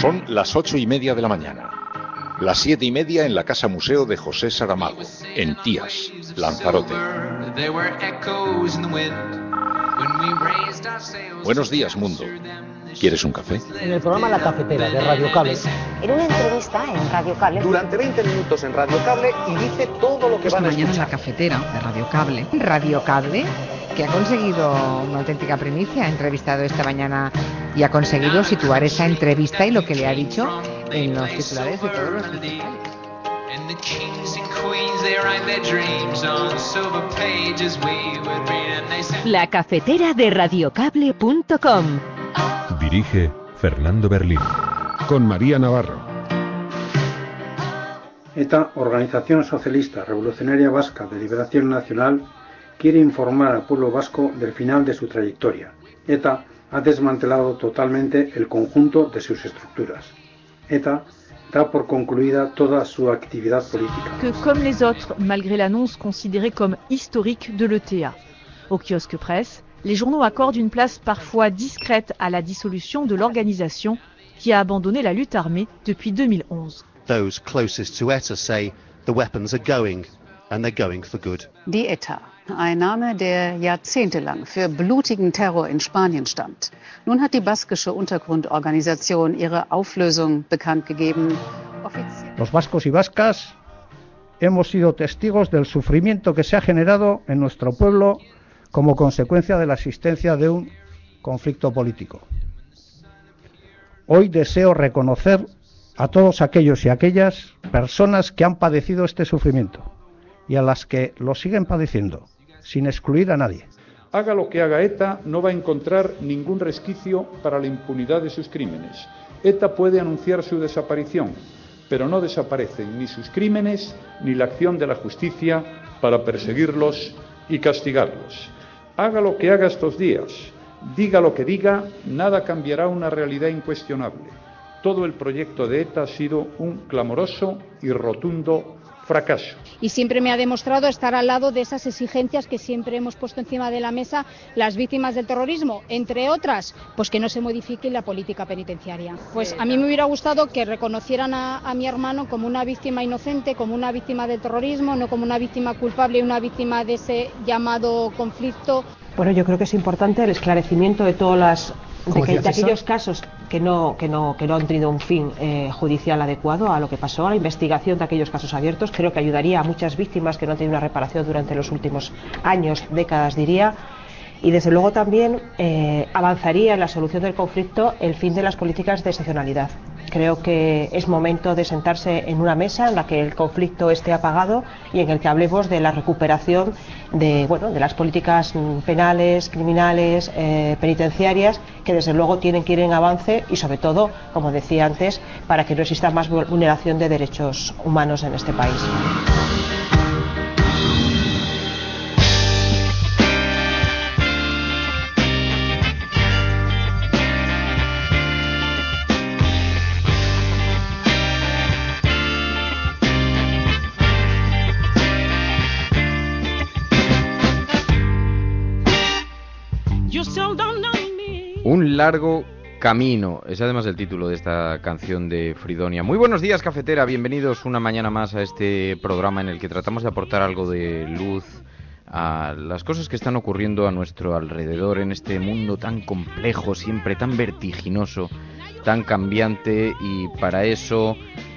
Son las 8:30 de la mañana. Las 7:30 en la Casa Museo de José Saramago, en Tías, Lanzarote. Buenos días, mundo. ¿Quieres un café? En el programa La Cafetera de Radio Cable. En una entrevista en Radio Cable. Durante 20 minutos en Radio Cable y dice todo lo que van a escuchar. Mañana La Cafetera de Radio Cable. Radio Cable, que ha conseguido una auténtica primicia, ha entrevistado esta mañana y ha conseguido situar esa entrevista y lo que le ha dicho en los titulares de todos los principales. La Cafetera de radiocable.com. Dirige Fernando Berlín. Con María Navarro. ETA, Organización Socialista Revolucionaria Vasca de Liberación Nacional, quiere informar al pueblo vasco del final de su trayectoria. ETA ha desmantelado totalmente el conjunto de sus estructuras. ETA da por concluida toda su actividad política. Que comme les autres, malgré l'annonce considérée comme historique de l'ETA. Au kiosque presse, les journaux accordent une place parfois discrète à la dissolution de l'organisation qui a abandonné la lutte armée depuis 2011. Those closest to ETA say the weapons are going, and they're going for good. Die ETA, ein Name, der jahrzehntelang für blutigen Terror in Spanien stand. Nun hat die baskische Untergrundorganisation ihre Auflösung bekannt gegeben. Los vascos y vascas hemos sido testigos del sufrimiento que se ha generado en nuestro pueblo como consecuencia de la existencia de un conflicto político. Hoy deseo reconocer a todos aquellos y aquellas personas que han padecido este sufrimiento y a las que lo siguen padeciendo, sin excluir a nadie. Haga lo que haga ETA, no va a encontrar ningún resquicio para la impunidad de sus crímenes. ETA puede anunciar su desaparición, pero no desaparecen ni sus crímenes ni la acción de la justicia para perseguirlos y castigarlos. Haga lo que haga estos días, diga lo que diga, nada cambiará una realidad incuestionable. Todo el proyecto de ETA ha sido un clamoroso y rotundo fracaso. Y siempre me ha demostrado estar al lado de esas exigencias que siempre hemos puesto encima de la mesa las víctimas del terrorismo, entre otras, pues que no se modifique la política penitenciaria. Pues a mí me hubiera gustado que reconocieran a mi hermano como una víctima inocente, como una víctima del terrorismo, no como una víctima culpable y una víctima de ese llamado conflicto. Bueno, yo creo que es importante el esclarecimiento de todas de aquellos casos que no han tenido un fin judicial adecuado a lo que pasó, a la investigación de aquellos casos abiertos. Creo que ayudaría a muchas víctimas que no han tenido una reparación durante los últimos años, décadas diría, y desde luego también avanzaría en la solución del conflicto el fin de las políticas de excepcionalidad. Creo que es momento de sentarse en una mesa en la que el conflicto esté apagado y en el que hablemos de la recuperación de las políticas penales, criminales, penitenciarias, que desde luego tienen que ir en avance y sobre todo, como decía antes, para que no exista más vulneración de derechos humanos en este país. Un largo camino, es además el título de esta canción de Fridonia. Muy buenos días, cafetera, bienvenidos una mañana más a este programa en el que tratamos de aportar algo de luz a las cosas que están ocurriendo a nuestro alrededor en este mundo tan complejo, siempre tan vertiginoso, tan cambiante, y para eso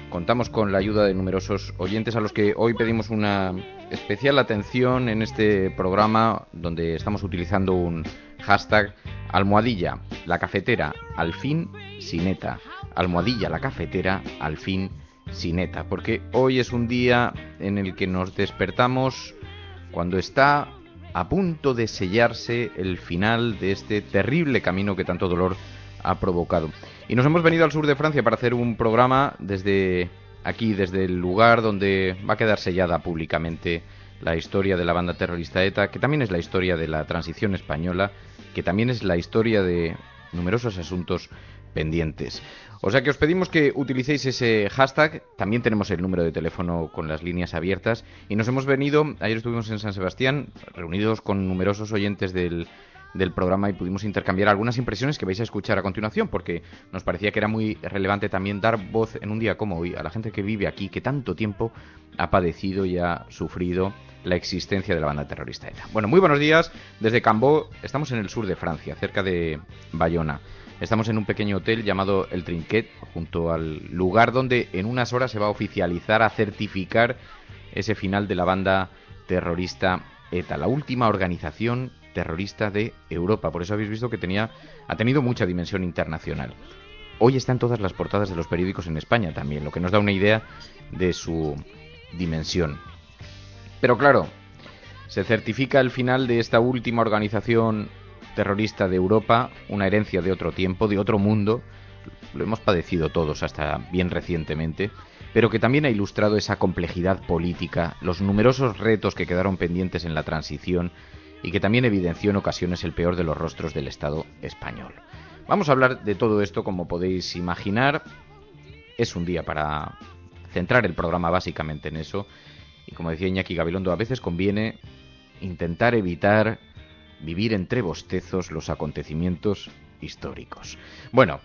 contamos con la ayuda de numerosos oyentes a los que hoy pedimos una especial atención en este programa, donde estamos utilizando un hashtag almohadilla la cafetera al fin sin ETA, almohadilla la cafetera al fin sin ETA, porque hoy es un día en el que nos despertamos cuando está a punto de sellarse el final de este terrible camino que tanto dolor ha provocado. Y nos hemos venido al sur de Francia para hacer un programa desde aquí, desde el lugar donde va a quedar sellada públicamente la historia de la banda terrorista ETA, que también es la historia de la transición española, que también es la historia de numerosos asuntos pendientes. O sea que os pedimos que utilicéis ese hashtag. También tenemos el número de teléfono con las líneas abiertas. Y nos hemos venido, ayer estuvimos en San Sebastián, reunidos con numerosos oyentes del del programa y pudimos intercambiar algunas impresiones que vais a escuchar a continuación, porque nos parecía que era muy relevante también dar voz en un día como hoy a la gente que vive aquí, que tanto tiempo ha padecido y ha sufrido la existencia de la banda terrorista ETA. Bueno, muy buenos días desde Cambó. Estamos en el sur de Francia, cerca de Bayona. Estamos en un pequeño hotel llamado El Trinquet, junto al lugar donde en unas horas se va a oficializar, a certificar ese final de la banda terrorista ETA, la última organización terrorista de Europa. Por eso habéis visto que ha tenido mucha dimensión internacional. Hoy está en todas las portadas de los periódicos en España también, lo que nos da una idea de su dimensión. Pero claro, se certifica el final de esta última organización terrorista de Europa, una herencia de otro tiempo, de otro mundo. Lo hemos padecido todos hasta bien recientemente, pero que también ha ilustrado esa complejidad política, los numerosos retos que quedaron pendientes en la transición y que también evidenció en ocasiones el peor de los rostros del Estado español. Vamos a hablar de todo esto, como podéis imaginar. Es un día para centrar el programa básicamente en eso, y como decía Iñaki Gabilondo, a veces conviene intentar evitar vivir entre bostezos los acontecimientos históricos. Bueno,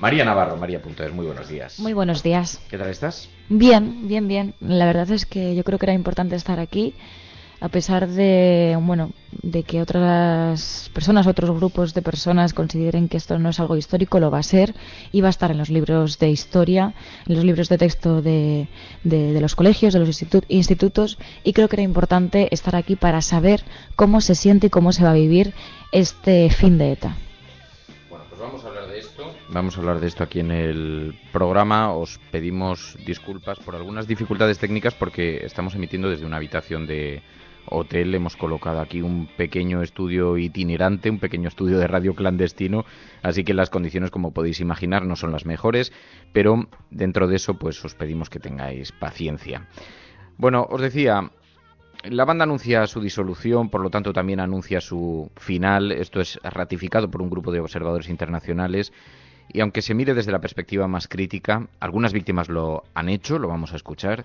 María Navarro, María.es, muy buenos días. Muy buenos días. ¿Qué tal estás? Bien, bien, bien. La verdad es que yo creo que era importante estar aquí, a pesar de, bueno, de que otras personas, otros grupos de personas consideren que esto no es algo histórico, lo va a ser y va a estar en los libros de historia, en los libros de texto de los colegios, de los institutos, y creo que era importante estar aquí para saber cómo se siente y cómo se va a vivir este fin de ETA. Bueno, pues vamos a hablar de esto. Vamos a hablar de esto aquí en el programa. Os pedimos disculpas por algunas dificultades técnicas porque estamos emitiendo desde una habitación de hotel. Hemos colocado aquí un pequeño estudio itinerante, un pequeño estudio de radio clandestino, así que las condiciones, como podéis imaginar, no son las mejores, pero dentro de eso pues os pedimos que tengáis paciencia. Bueno, os decía, la banda anuncia su disolución, por lo tanto también anuncia su final. Esto es ratificado por un grupo de observadores internacionales y aunque se mire desde la perspectiva más crítica, algunas víctimas lo han hecho, lo vamos a escuchar.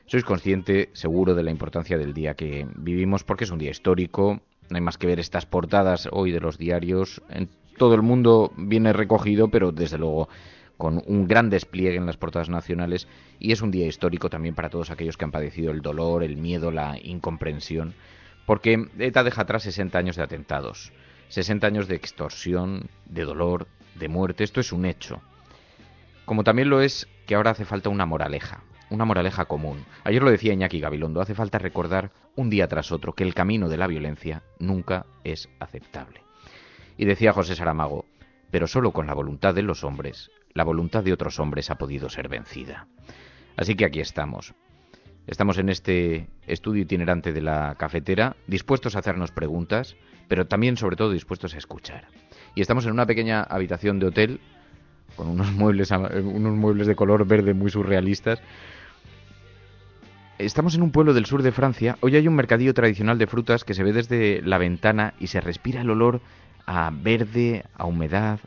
Sois consciente, seguro, de la importancia del día que vivimos porque es un día histórico. No hay más que ver estas portadas hoy de los diarios. En todo el mundo viene recogido, pero desde luego con un gran despliegue en las portadas nacionales. Y es un día histórico también para todos aquellos que han padecido el dolor, el miedo, la incomprensión. Porque ETA deja atrás 60 años de atentados, 60 años de extorsión, de dolor, de muerte. Esto es un hecho. Como también lo es que ahora hace falta una moraleja común. Ayer lo decía Iñaki Gabilondo, hace falta recordar un día tras otro que el camino de la violencia nunca es aceptable. Y decía José Saramago, pero solo con la voluntad de los hombres, la voluntad de otros hombres ha podido ser vencida. Así que aquí estamos. Estamos en este estudio itinerante de la cafetera, dispuestos a hacernos preguntas, pero también, sobre todo, dispuestos a escuchar. Y estamos en una pequeña habitación de hotel, con unos muebles de color verde muy surrealistas. Estamos en un pueblo del sur de Francia. Hoy hay un mercadillo tradicional de frutas que se ve desde la ventana y se respira el olor a verde, a humedad,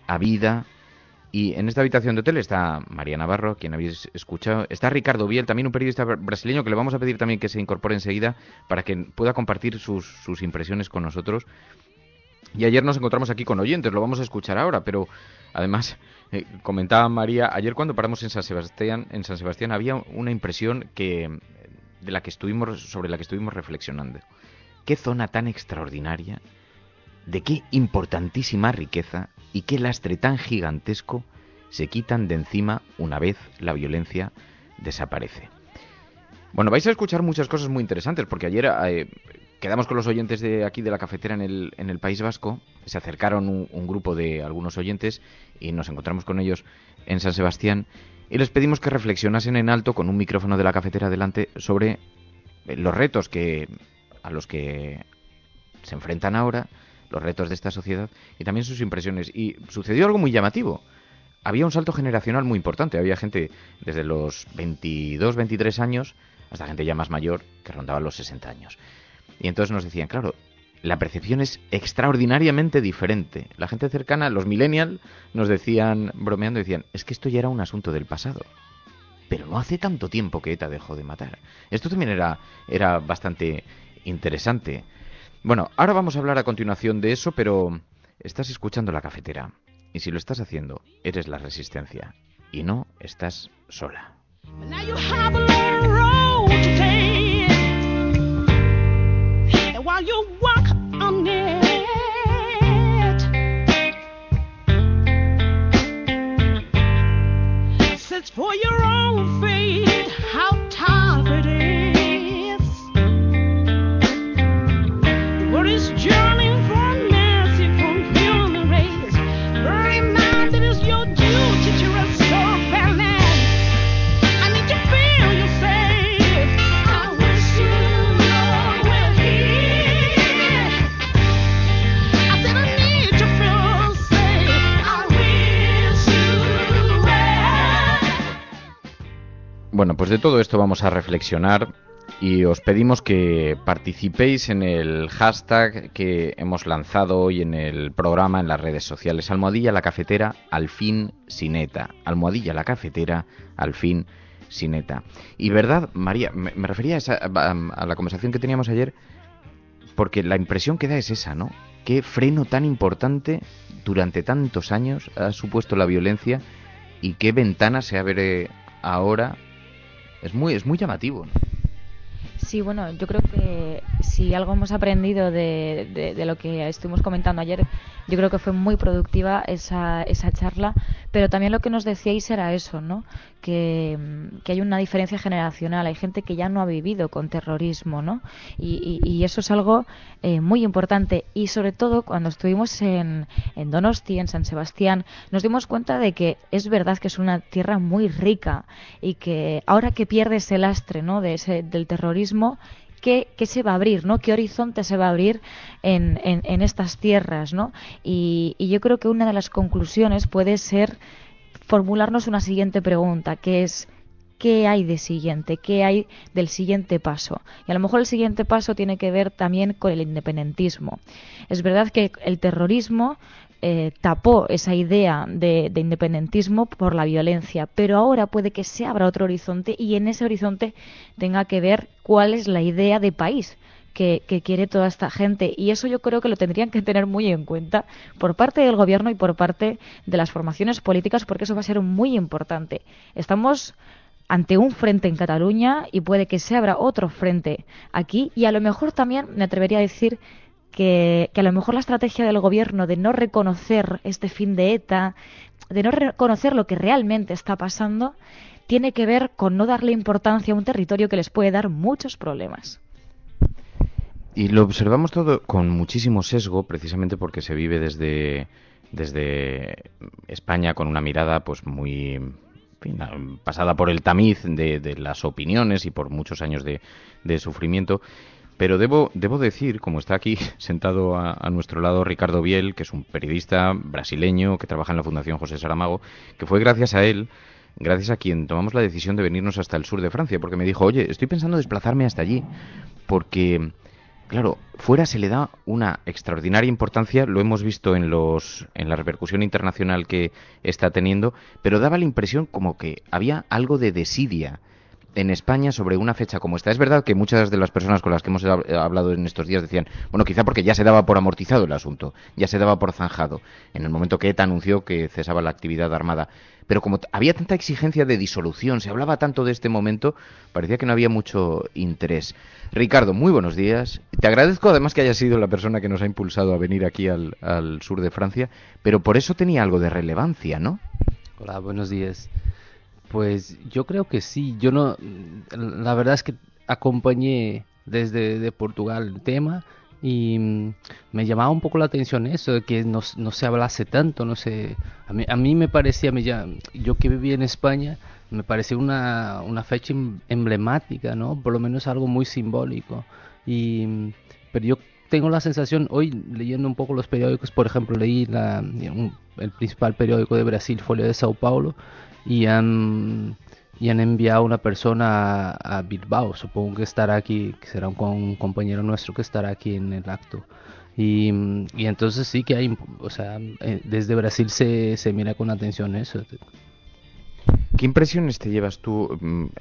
a vida. Y en esta habitación de hotel está María Navarro, quien habéis escuchado. Está Ricardo Biel, también un periodista brasileño, que le vamos a pedir también que se incorpore enseguida para que pueda compartir sus impresiones con nosotros. Y ayer nos encontramos aquí con oyentes, lo vamos a escuchar ahora, pero además comentaba María, ayer cuando paramos en San Sebastián había una impresión sobre la que estuvimos reflexionando. Qué zona tan extraordinaria, de qué importantísima riqueza y qué lastre tan gigantesco se quitan de encima una vez la violencia desaparece. Bueno, vais a escuchar muchas cosas muy interesantes, porque ayer quedamos con los oyentes de aquí de la cafetera en el País Vasco. Se acercaron un grupo de algunos oyentes y nos encontramos con ellos en San Sebastián y les pedimos que reflexionasen en alto con un micrófono de la cafetera delante sobre los retos a los que se enfrentan ahora, los retos de esta sociedad y también sus impresiones. Y sucedió algo muy llamativo. Había un salto generacional muy importante. Había gente desde los 22, 23 años hasta gente ya más mayor que rondaba los 60 años. Y entonces nos decían, claro, la percepción es extraordinariamente diferente. La gente cercana, los millennials, nos decían, bromeando, decían, es que esto ya era un asunto del pasado. Pero no hace tanto tiempo que ETA dejó de matar. Esto también era bastante interesante. Bueno, ahora vamos a hablar a continuación de eso, pero estás escuchando La Cafetera. Y si lo estás haciendo, eres la Resistencia. Y no estás sola. For your own fate, how tough it is. The world is yearning for mercy from human race. Remind it is your duty to restore fairness. I need to feel you safe. I wish you were here. I said I need to feel safe. I wish you were. Bueno, pues de todo esto vamos a reflexionar y os pedimos que participéis en el hashtag que hemos lanzado hoy en el programa en las redes sociales. Almohadilla la cafetera, al fin sin ETA. Almohadilla la cafetera, al fin sin ETA. Y verdad, María, me refería a la conversación que teníamos ayer, porque la impresión que da es esa, ¿no? Qué freno tan importante durante tantos años ha supuesto la violencia y qué ventana se abre ahora. Es muy llamativo, ¿no? Sí, bueno, yo creo que si algo hemos aprendido de lo que estuvimos comentando ayer, yo creo que fue muy productiva esa charla, pero también lo que nos decíais era eso, ¿no? Que hay una diferencia generacional, hay gente que ya no ha vivido con terrorismo, ¿no? Y eso es algo muy importante, y sobre todo cuando estuvimos en Donosti, en San Sebastián, nos dimos cuenta de que es verdad que es una tierra muy rica y que ahora que pierde ese lastre, ¿no? del terrorismo, ¿qué se va a abrir, ¿no? ¿Qué horizonte se va a abrir en estas tierras, ¿no? Y yo creo que una de las conclusiones puede ser formularnos una siguiente pregunta, que es ¿qué hay de siguiente? ¿Qué hay del siguiente paso? Y a lo mejor el siguiente paso tiene que ver también con el independentismo. Es verdad que el terrorismo tapó esa idea de independentismo por la violencia, pero ahora puede que se abra otro horizonte y en ese horizonte tenga que ver cuál es la idea de país que quiere toda esta gente, y eso yo creo que lo tendrían que tener muy en cuenta por parte del gobierno y por parte de las formaciones políticas, porque eso va a ser muy importante. Estamos ante un frente en Cataluña y puede que se abra otro frente aquí, y a lo mejor también me atrevería a decir que a lo mejor la estrategia del gobierno de no reconocer este fin de ETA, de no reconocer lo que realmente está pasando, tiene que ver con no darle importancia a un territorio que les puede dar muchos problemas. Y lo observamos todo con muchísimo sesgo, precisamente porque se vive desde España con una mirada pues muy pasada por el tamiz de las opiniones y por muchos años de sufrimiento. Pero debo decir, como está aquí sentado a nuestro lado Ricardo Biel, que es un periodista brasileño que trabaja en la Fundación José Saramago, que fue gracias a él, gracias a quien tomamos la decisión de venirnos hasta el sur de Francia, porque me dijo, oye, estoy pensando desplazarme hasta allí, porque, claro, fuera se le da una extraordinaria importancia, lo hemos visto en la repercusión internacional que está teniendo, pero daba la impresión como que había algo de desidia en España sobre una fecha como esta. Es verdad que muchas de las personas con las que hemos hablado en estos días decían, bueno, quizá porque ya se daba por amortizado el asunto, ya se daba por zanjado, en el momento que ETA anunció que cesaba la actividad armada. Pero como había tanta exigencia de disolución, se hablaba tanto de este momento, parecía que no había mucho interés. Ricardo, muy buenos días. Te agradezco además que hayas sido la persona que nos ha impulsado a venir aquí al sur de Francia, pero por eso tenía algo de relevancia, ¿no? Hola, buenos días. Pues yo creo que sí. Yo no, la verdad es que acompañé desde Portugal el tema y me llamaba un poco la atención eso de que no se hablase tanto, no sé. A mí me parecía, yo que viví en España, me parecía una fecha emblemática, ¿no? Por lo menos algo muy simbólico. Pero yo tengo la sensación, hoy leyendo un poco los periódicos, por ejemplo, leí el principal periódico de Brasil, Folha de Sao Paulo, y han enviado una persona a Bilbao, supongo que estará aquí, que será un compañero nuestro que estará aquí en el acto. Y entonces sí que hay, o sea, desde Brasil se mira con atención eso. ¿Qué impresiones te llevas tú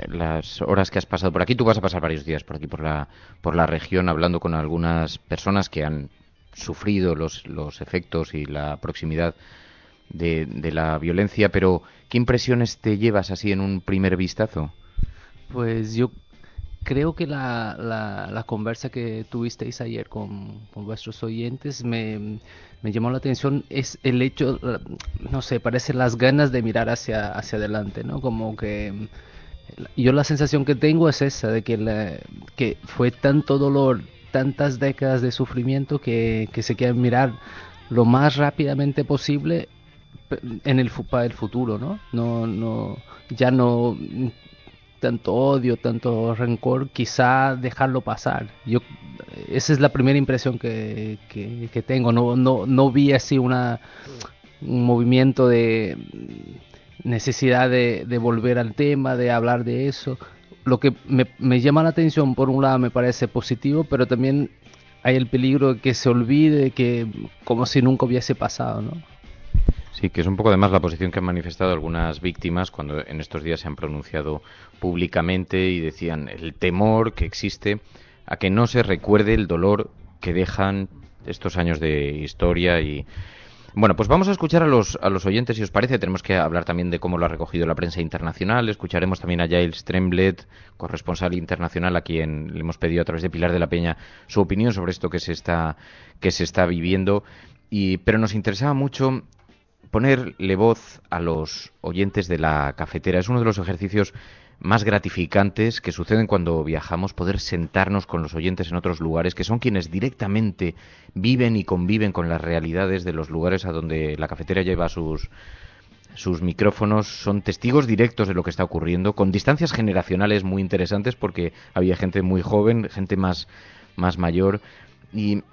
las horas que has pasado por aquí? Tú vas a pasar varios días por aquí, por la región, hablando con algunas personas que han sufrido los efectos y la proximidad de la violencia, pero ¿qué impresiones te llevas así en un primer vistazo? Pues yo creo que la conversa que tuvisteis ayer con vuestros oyentes me llamó la atención, es el hecho, no sé, parece las ganas de mirar hacia adelante, ¿no? Como que yo la sensación que tengo es esa, de que fue tanto dolor, tantas décadas de sufrimiento que se quiere mirar lo más rápidamente posible para el futuro, ¿no? Ya no tanto odio, tanto rencor, quizá dejarlo pasar. Esa es la primera impresión que tengo. No vi así un movimiento de necesidad de volver al tema, de hablar de eso. Lo que me llama la atención, por un lado, me parece positivo, pero también hay el peligro de que se olvide, que como si nunca hubiese pasado, ¿no? Sí, que es un poco además la posición que han manifestado algunas víctimas cuando en estos días se han pronunciado públicamente y decían el temor que existe a que no se recuerde el dolor que dejan estos años de historia. Y bueno, pues vamos a escuchar a los oyentes, si os parece. Tenemos que hablar también de cómo lo ha recogido la prensa internacional. Escucharemos también a Giles Tremblett, corresponsal internacional, a quien le hemos pedido a través de Pilar de la Peña su opinión sobre esto que se está viviendo. Pero nos interesaba mucho ponerle voz a los oyentes de la cafetera. Es uno de los ejercicios más gratificantes que suceden cuando viajamos, poder sentarnos con los oyentes en otros lugares, que son quienes directamente viven y conviven con las realidades de los lugares a donde la cafetera lleva sus micrófonos. Son testigos directos de lo que está ocurriendo, con distancias generacionales muy interesantes, porque había gente muy joven, gente más mayor, y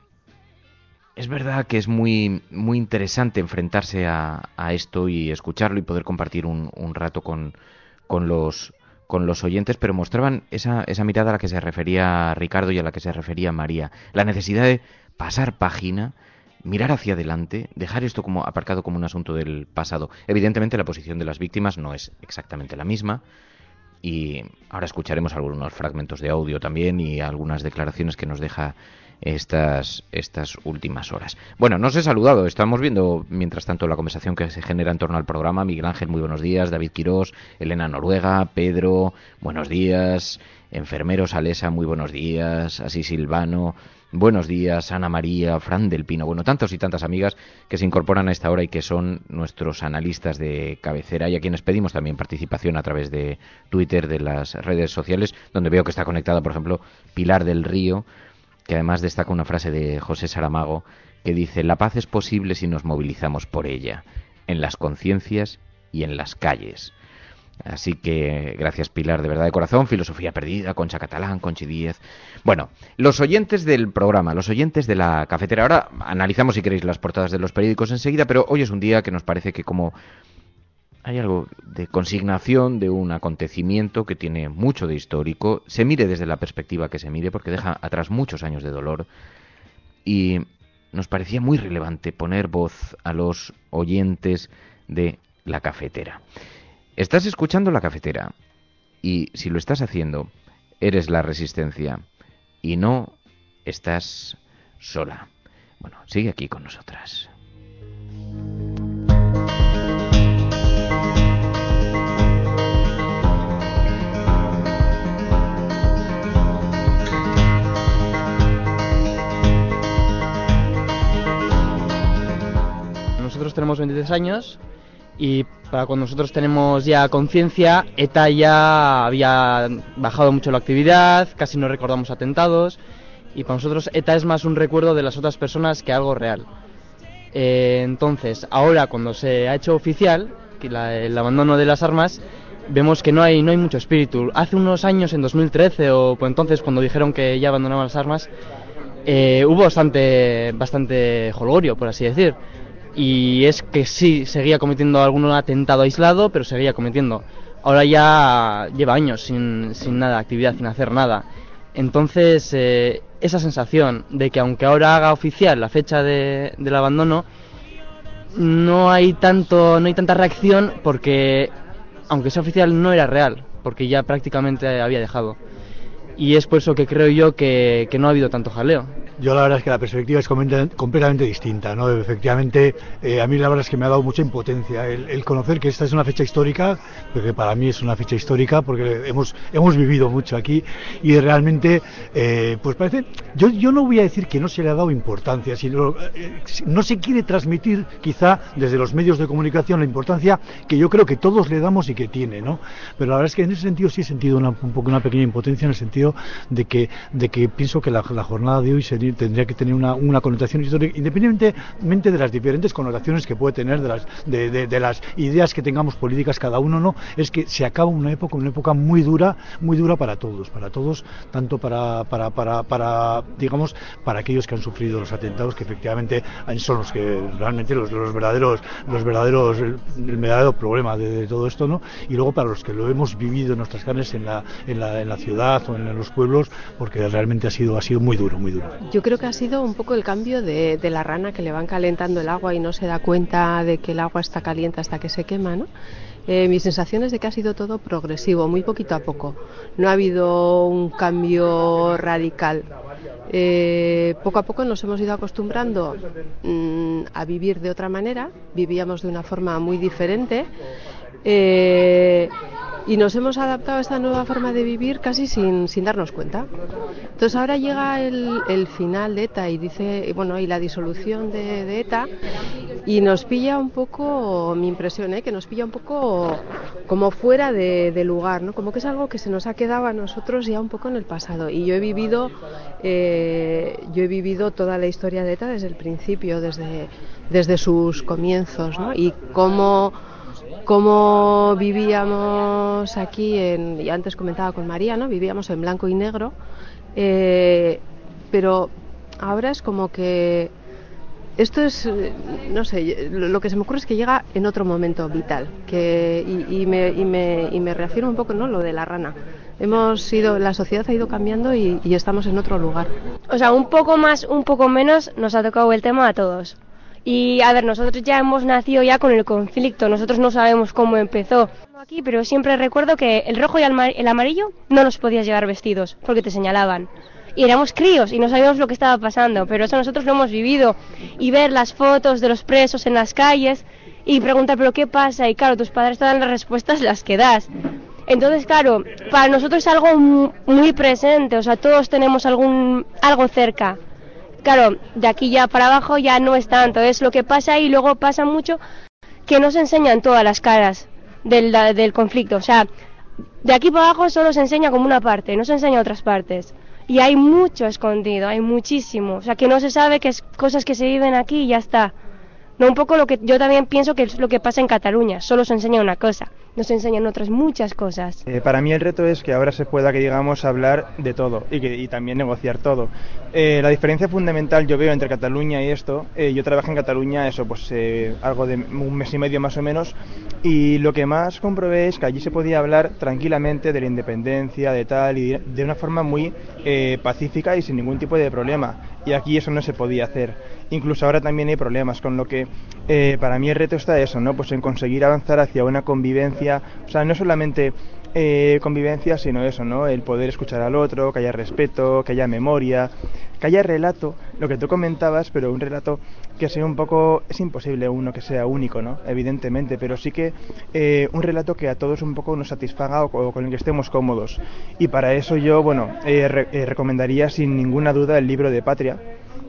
es verdad que es muy muy interesante enfrentarse a esto y escucharlo y poder compartir un rato con los oyentes, pero mostraban esa mirada a la que se refería Ricardo y a la que se refería María, la necesidad de pasar página, mirar hacia adelante, dejar esto como aparcado como un asunto del pasado. Evidentemente la posición de las víctimas no es exactamente la misma, y ahora escucharemos algunos fragmentos de audio también y algunas declaraciones que nos deja estas últimas horas. Bueno, no os he saludado, estamos viendo mientras tanto la conversación que se genera en torno al programa. Miguel Ángel, muy buenos días. David Quirós, Elena Noruega, Pedro, buenos días. Enfermeros Alesa, muy buenos días. Así Silvano, buenos días. Ana María, Fran del Pino, bueno, tantos y tantas amigas que se incorporan a esta hora y que son nuestros analistas de cabecera, y a quienes pedimos también participación a través de Twitter, de las redes sociales, donde veo que está conectada, por ejemplo, Pilar del Río, que además destaca una frase de José Saramago que dice: la paz es posible si nos movilizamos por ella, en las conciencias y en las calles. Así que gracias, Pilar, de verdad, de corazón. Filosofía Perdida, Concha Catalán, Conchi Díez. Bueno, los oyentes del programa, los oyentes de la cafetera. Ahora analizamos, si queréis, las portadas de los periódicos enseguida, pero hoy es un día que nos parece que como hay algo de consignación de un acontecimiento que tiene mucho de histórico, se mire desde la perspectiva que se mire, porque deja atrás muchos años de dolor, y nos parecía muy relevante poner voz a los oyentes de la cafetera. Estás escuchando la cafetera, y si lo estás haciendo, eres la resistencia, y no estás sola. Bueno, sigue aquí con nosotras. Nosotros tenemos 23 años y para cuando nosotros tenemos ya conciencia, ETA ya había bajado mucho la actividad, casi no recordamos atentados, y para nosotros ETA es más un recuerdo de las otras personas que algo real. Entonces, ahora cuando se ha hecho oficial que el abandono de las armas, vemos que no hay mucho espíritu. Hace unos años, en 2013 o pues entonces, cuando dijeron que ya abandonaban las armas, hubo bastante jolgorio, por así decir. Y es que sí, seguía cometiendo algún atentado aislado, pero seguía cometiendo. Ahora ya lleva años sin nada de actividad, sin hacer nada. Entonces, esa sensación de que aunque ahora haga oficial la fecha del abandono, no hay tanta reacción, porque aunque sea oficial, no era real, porque ya prácticamente había dejado. Y es por eso que creo yo que no ha habido tanto jaleo. Yo la verdad es que la perspectiva es completamente distinta, ¿no? Efectivamente, a mí la verdad es que me ha dado mucha impotencia el conocer que esta es una fecha histórica, porque para mí es una fecha histórica, porque hemos vivido mucho aquí y realmente, pues parece, yo no voy a decir que no se le ha dado importancia, sino no se quiere transmitir quizá desde los medios de comunicación la importancia que yo creo que todos le damos y que tiene, ¿no? Pero la verdad es que en ese sentido sí he sentido un poco una pequeña impotencia, en el sentido de que pienso que la jornada de hoy tendría que tener una connotación histórica, independientemente de las diferentes connotaciones que puede tener, de las ideas que tengamos políticas cada uno, ¿no? Es que se acaba una época muy dura para todos, tanto para digamos, para aquellos que han sufrido los atentados, que efectivamente son los que realmente el verdadero problema de todo esto, ¿no? Y luego para los que lo hemos vivido en nuestras carnes en la ciudad o en los pueblos, porque realmente ha sido muy duro. Yo creo que ha sido un poco el cambio de la rana, que le van calentando el agua y no se da cuenta de que el agua está caliente hasta que se quema, ¿no? Mi sensación es de que ha sido todo progresivo, muy poquito a poco. No ha habido un cambio radical. Poco a poco nos hemos ido acostumbrando a vivir de otra manera. Vivíamos de una forma muy diferente. Y nos hemos adaptado a esta nueva forma de vivir casi sin darnos cuenta. Entonces ahora llega el final de ETA y la disolución de ETA, y nos pilla un poco, mi impresión, que nos pilla un poco como fuera de lugar, ¿no? Como que es algo que se nos ha quedado a nosotros ya un poco en el pasado. Y yo he vivido toda la historia de ETA desde el principio, desde sus comienzos, ¿no? Y cómo vivíamos aquí, y antes comentaba con María, ¿no? Vivíamos en blanco y negro, pero ahora es como que esto es, no sé, lo que se me ocurre es que llega en otro momento vital, y me reafirmo un poco, ¿no? Lo de la rana. La sociedad ha ido cambiando y estamos en otro lugar. O sea, un poco más, un poco menos, nos ha tocado el tema a todos. Y a ver, nosotros ya hemos nacido ya con el conflicto, nosotros no sabemos cómo empezó aquí, pero siempre recuerdo que el rojo y el amarillo no nos podías llevar vestidos porque te señalaban. Y éramos críos y no sabíamos lo que estaba pasando, pero eso nosotros lo hemos vivido. Y ver las fotos de los presos en las calles y preguntar, ¿pero qué pasa? Y claro, tus padres te dan las respuestas, las que das. Entonces, claro, para nosotros es algo muy presente, o sea, todos tenemos algo cerca. Claro, de aquí ya para abajo ya no es tanto, es lo que pasa, y luego pasa mucho que no se enseñan todas las caras del conflicto. O sea, de aquí para abajo solo se enseña como una parte, no se enseña otras partes. Y hay mucho escondido, hay muchísimo. O sea, que no se sabe que es cosas que se viven aquí y ya está. No, un poco lo que yo también pienso que es lo que pasa en Cataluña, solo se enseña una cosa, no se enseñan otras muchas cosas. Para mí el reto es que ahora se pueda, que digamos, hablar de todo y también negociar todo. La diferencia fundamental yo veo entre Cataluña y esto, yo trabajé en Cataluña algo de un mes y medio más o menos, y lo que más comprobé es que allí se podía hablar tranquilamente de la independencia, de tal, y de una forma muy pacífica y sin ningún tipo de problema, y aquí eso no se podía hacer. Incluso ahora también hay problemas, con lo que para mí el reto está eso, ¿no? Pues en conseguir avanzar hacia una convivencia, o sea, no solamente convivencia, sino eso, ¿no? El poder escuchar al otro, que haya respeto, que haya memoria, que haya relato, lo que tú comentabas, pero un relato que sea un poco, es imposible uno que sea único, ¿no? Evidentemente, pero sí que un relato que a todos un poco nos satisfaga o con el que estemos cómodos. Y para eso yo, recomendaría sin ninguna duda el libro de Patria,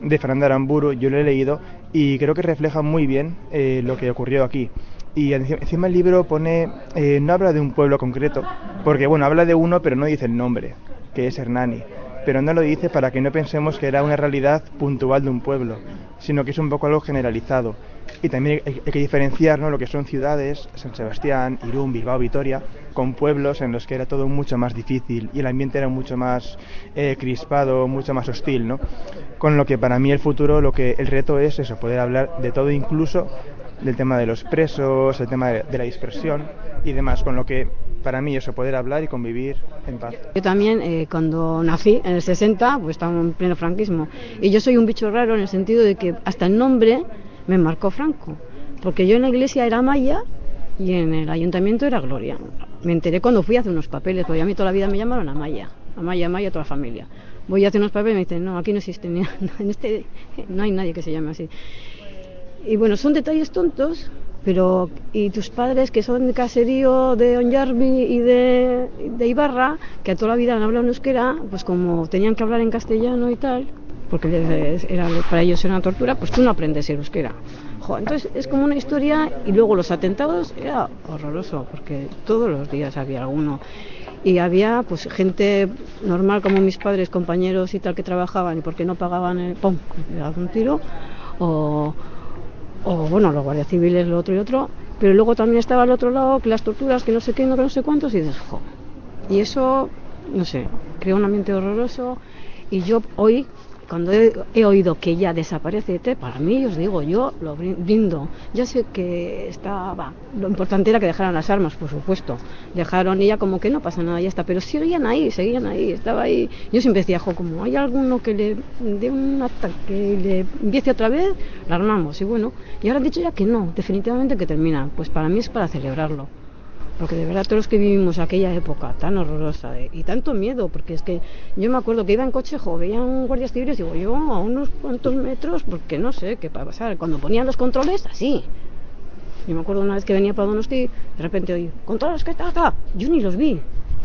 de Fernando Aramburu. Yo lo he leído y creo que refleja muy bien lo que ocurrió aquí. Y encima el libro no habla de un pueblo concreto, porque habla de uno pero no dice el nombre, que es Hernani, pero no lo dice para que no pensemos que era una realidad puntual de un pueblo, sino que es un poco algo generalizado. Y también hay que diferenciar, ¿no?, lo que son ciudades, San Sebastián, Irún, Bilbao, Vitoria, con pueblos en los que era todo mucho más difícil y el ambiente era mucho más crispado, mucho más hostil, ¿no? Con lo que para mí el reto es eso, poder hablar de todo, incluso del tema de los presos, el tema de la dispersión y demás, con lo que para mí eso, poder hablar y convivir en paz. Yo también, cuando nací en el 60, pues estaba en pleno franquismo, y yo soy un bicho raro en el sentido de que hasta el nombre me marcó Franco, porque yo en la iglesia era maya y en el ayuntamiento era Gloria. Me enteré cuando fui a hacer unos papeles, porque a mí toda la vida me llamaron Amaya, toda la familia. Voy a hacer unos papeles y me dicen, no, aquí no existe, no hay nadie que se llame así. Y bueno, son detalles tontos, pero y tus padres que son de caserío de Onjarvi y de Ibarra, que a toda la vida han hablado en euskera, pues como tenían que hablar en castellano y tal, porque para ellos era una tortura, pues tú no aprendes el euskera. Entonces es como una historia. Y luego los atentados era horroroso, porque todos los días había alguno. Y había pues gente normal como mis padres, compañeros y tal, que trabajaban y porque no pagaban ¡pum!, le daban un tiro, o bueno, los guardias civiles, lo otro y otro. Pero luego también estaba al otro lado, que las torturas, que no sé qué, no sé cuántos, y dices, y eso, no sé, creó un ambiente horroroso. Y yo hoy, cuando he oído que ya desaparece ET, para mí, os digo, yo lo brindo. Ya sé que lo importante era que dejaran las armas, por supuesto. Dejaron y ya como que no pasa nada, ya está. Pero seguían ahí, estaba ahí. Yo siempre decía, como hay alguno que le dé un ataque y le empiece otra vez, la armamos. Y bueno, y ahora han dicho ya que no, definitivamente que termina. Pues para mí es para celebrarlo. Porque de verdad todos los que vivimos aquella época tan horrorosa y tanto miedo, porque es que yo me acuerdo que iba en coche, veían guardias civiles, digo yo a unos cuantos metros, porque no sé qué va a pasar. Cuando ponían los controles, así. Yo me acuerdo una vez que venía para Donosti, de repente oí, controles, ¿qué tal? Yo ni los vi.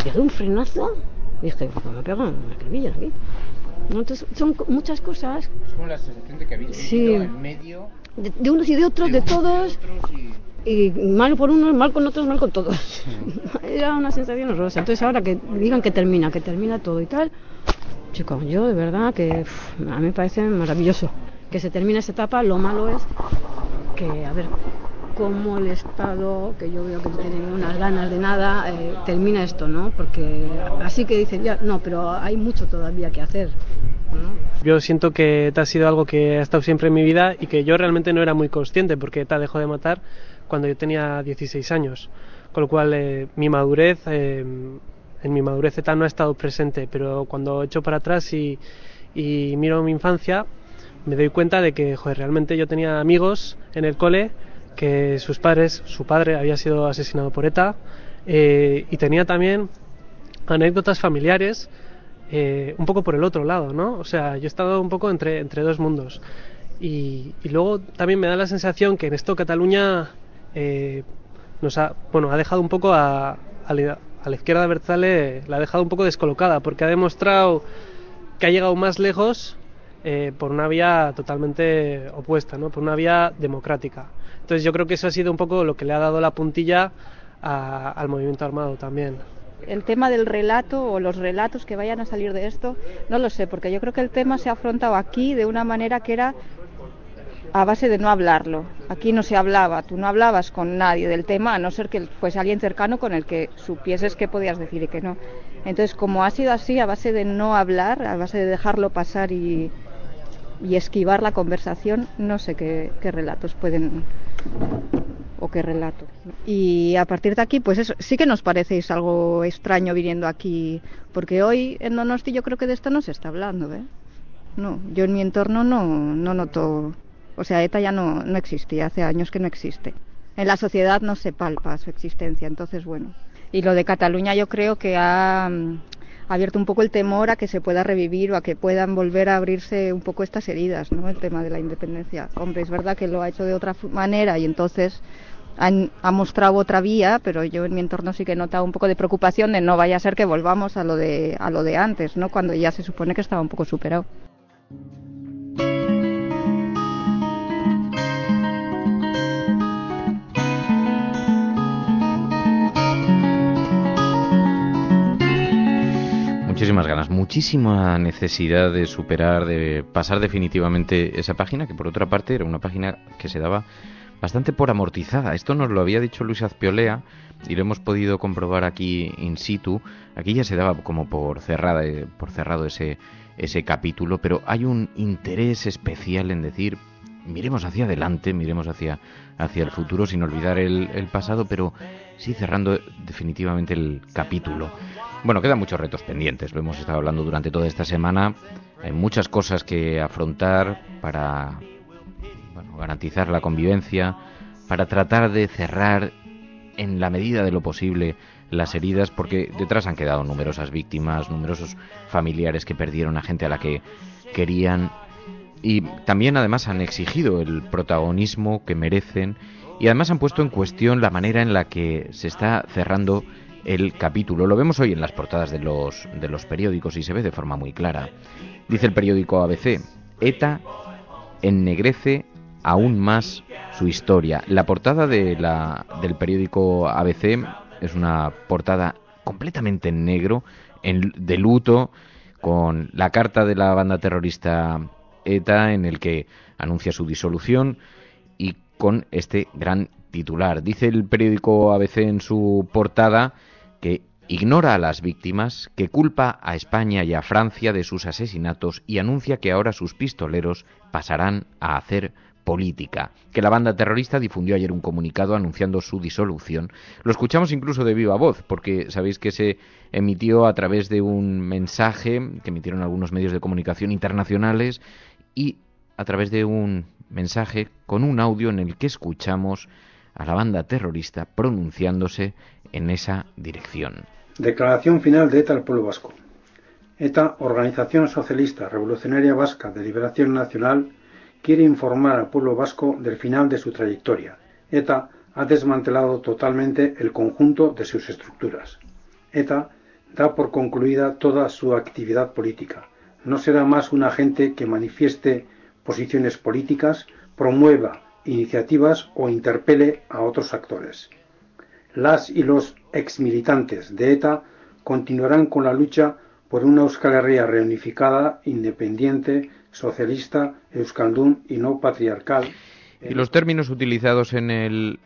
Pegué un frenazo, dije, me pegan una cremilla aquí. Entonces son muchas cosas. Es como la sensación de que habéis vivido en medio de unos y de otros, de todos. Y mal por unos, mal con otros, mal con todos. Era una sensación horrorosa. Entonces ahora que digan que termina todo y tal, chicos, yo de verdad que a mí me parece maravilloso que se termine esa etapa. Lo malo es que, a ver, cómo el Estado, que yo veo que no tiene unas ganas de nada, termina esto, ¿no? Porque así que dicen, ya, no, pero hay mucho todavía que hacer, ¿no? Yo siento que ETA ha sido algo que ha estado siempre en mi vida y que yo realmente no era muy consciente, porque ETA dejó de matar cuando yo tenía 16 años, con lo cual en mi madurez ETA no ha estado presente, pero cuando echo para atrás y miro mi infancia, me doy cuenta de que realmente yo tenía amigos en el cole que su padre había sido asesinado por ETA, y tenía también anécdotas familiares un poco por el otro lado, ¿no? O sea, yo he estado un poco entre dos mundos, y luego también me da la sensación que en esto Cataluña ha dejado un poco a la izquierda abertzale, la ha dejado un poco descolocada, porque ha demostrado que ha llegado más lejos por una vía totalmente opuesta, ¿no? Por una vía democrática. Entonces yo creo que eso ha sido un poco lo que le ha dado la puntilla al movimiento armado también. El tema del relato o los relatos que vayan a salir de esto, no lo sé, porque yo creo que el tema se ha afrontado aquí de una manera que era a base de no hablarlo. Aquí no se hablaba, tú no hablabas con nadie del tema, a no ser que fuese alguien cercano con el que supieses qué podías decir y qué no. Entonces, como ha sido así, a base de no hablar, a base de dejarlo pasar y esquivar la conversación, no sé qué relatos pueden o qué relato. Y a partir de aquí, pues eso, sí que nos parecéis algo extraño viniendo aquí, porque hoy en Donosti yo creo que de esto no se está hablando, ¿eh? No, yo en mi entorno no noto. O sea, ETA ya no existía, hace años que no existe. En la sociedad no se palpa su existencia, entonces bueno. Y lo de Cataluña yo creo que ha abierto un poco el temor a que se pueda revivir o a que puedan volver a abrirse un poco estas heridas, ¿no? El tema de la independencia. Hombre, es verdad que lo ha hecho de otra manera y entonces ha mostrado otra vía, pero yo en mi entorno sí que he notado un poco de preocupación de no vaya a ser que volvamos a lo de antes, ¿no? Cuando ya se supone que estaba un poco superado. Muchísimas ganas, muchísima necesidad de superar, de pasar definitivamente esa página, que por otra parte era una página que se daba bastante por amortizada. Esto nos lo había dicho Luis Azpiolea y lo hemos podido comprobar aquí in situ. Aquí ya se daba como por cerrado ese capítulo, pero hay un interés especial en decir, miremos hacia adelante, miremos hacia el futuro sin olvidar el pasado, pero sí cerrando definitivamente el capítulo. Bueno, quedan muchos retos pendientes, lo hemos estado hablando durante toda esta semana. Hay muchas cosas que afrontar para garantizar la convivencia, para tratar de cerrar en la medida de lo posible las heridas, porque detrás han quedado numerosas víctimas, numerosos familiares que perdieron a gente a la que querían, y también además han exigido el protagonismo que merecen, y además han puesto en cuestión la manera en la que se está cerrando el capítulo. Lo vemos hoy en las portadas de los periódicos y se ve de forma muy clara. Dice el periódico ABC: ETA ennegrece aún más su historia. La portada del periódico ABC es una portada completamente en negro, de luto, con la carta de la banda terrorista ETA en el que anuncia su disolución y con este gran titular. Dice el periódico ABC en su portada que ignora a las víctimas, que culpa a España y a Francia de sus asesinatos y anuncia que ahora sus pistoleros pasarán a hacer política, que la banda terrorista difundió ayer un comunicado anunciando su disolución. Lo escuchamos incluso de viva voz, porque sabéis que se emitió a través de un mensaje que emitieron algunos medios de comunicación internacionales y a través de un mensaje con un audio en el que escuchamos a la banda terrorista pronunciándose en esa dirección. Declaración final de ETA al pueblo vasco. ETA, Organización Socialista Revolucionaria Vasca de Liberación Nacional, quiere informar al pueblo vasco del final de su trayectoria. ETA ha desmantelado totalmente el conjunto de sus estructuras. ETA da por concluida toda su actividad política. No será más un agente que manifieste posiciones políticas, promueva iniciativas o interpele a otros actores. Las y los exmilitantes de ETA continuarán con la lucha por una Euskal Herria reunificada, independiente, socialista, euskaldun y no patriarcal. Y los términos utilizados en el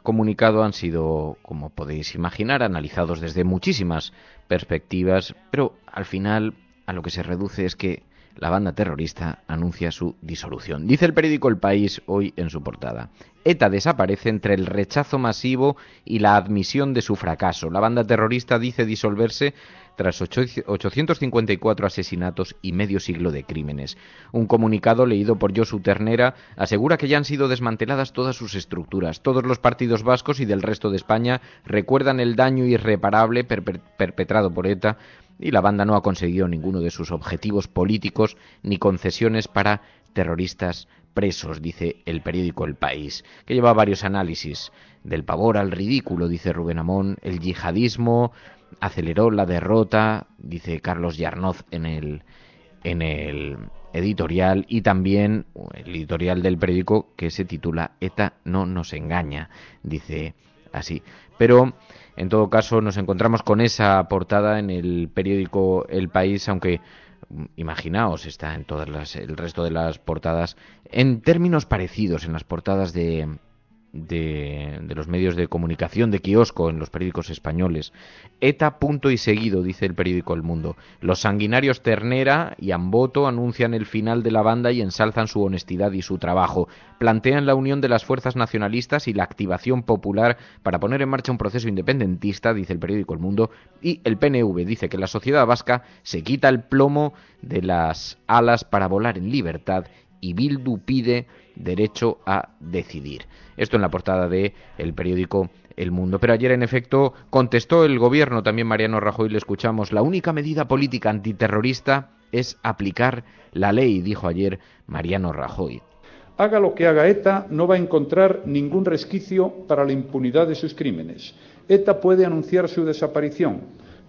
comunicado han sido, como podéis imaginar, analizados desde muchísimas perspectivas, pero al final a lo que se reduce es que la banda terrorista anuncia su disolución. Dice el periódico El País hoy en su portada: ETA desaparece entre el rechazo masivo y la admisión de su fracaso. La banda terrorista dice disolverse tras 854 asesinatos y medio siglo de crímenes. Un comunicado leído por Josu Ternera asegura que ya han sido desmanteladas todas sus estructuras. Todos los partidos vascos y del resto de España recuerdan el daño irreparable perpetrado por ETA, y la banda no ha conseguido ninguno de sus objetivos políticos ni concesiones para terroristas presos, dice el periódico El País, que lleva varios análisis. Del pavor al ridículo, dice Rubén Amón, el yihadismo aceleró la derrota, dice Carlos Yarnoz en el editorial, y también el editorial del periódico que se titula ETA no nos engaña, dice así. Pero en todo caso nos encontramos con esa portada en el periódico El País, aunque imaginaos, está en todas el resto de las portadas en términos parecidos en las portadas de los medios de comunicación de kiosco en los periódicos españoles. ETA punto y seguido, dice el periódico El Mundo. Los sanguinarios Ternera y Amboto anuncian el final de la banda y ensalzan su honestidad y su trabajo. Plantean la unión de las fuerzas nacionalistas y la activación popular para poner en marcha un proceso independentista, dice el periódico El Mundo. Y el PNV dice que la sociedad vasca se quita el plomo de las alas para volar en libertad, y Bildu pide derecho a decidir. Esto en la portada de el periódico El Mundo. Pero ayer, en efecto, contestó el gobierno, también Mariano Rajoy, le escuchamos: la única medida política antiterrorista es aplicar la ley, dijo ayer Mariano Rajoy. Haga lo que haga ETA, no va a encontrar ningún resquicio para la impunidad de sus crímenes. ETA puede anunciar su desaparición,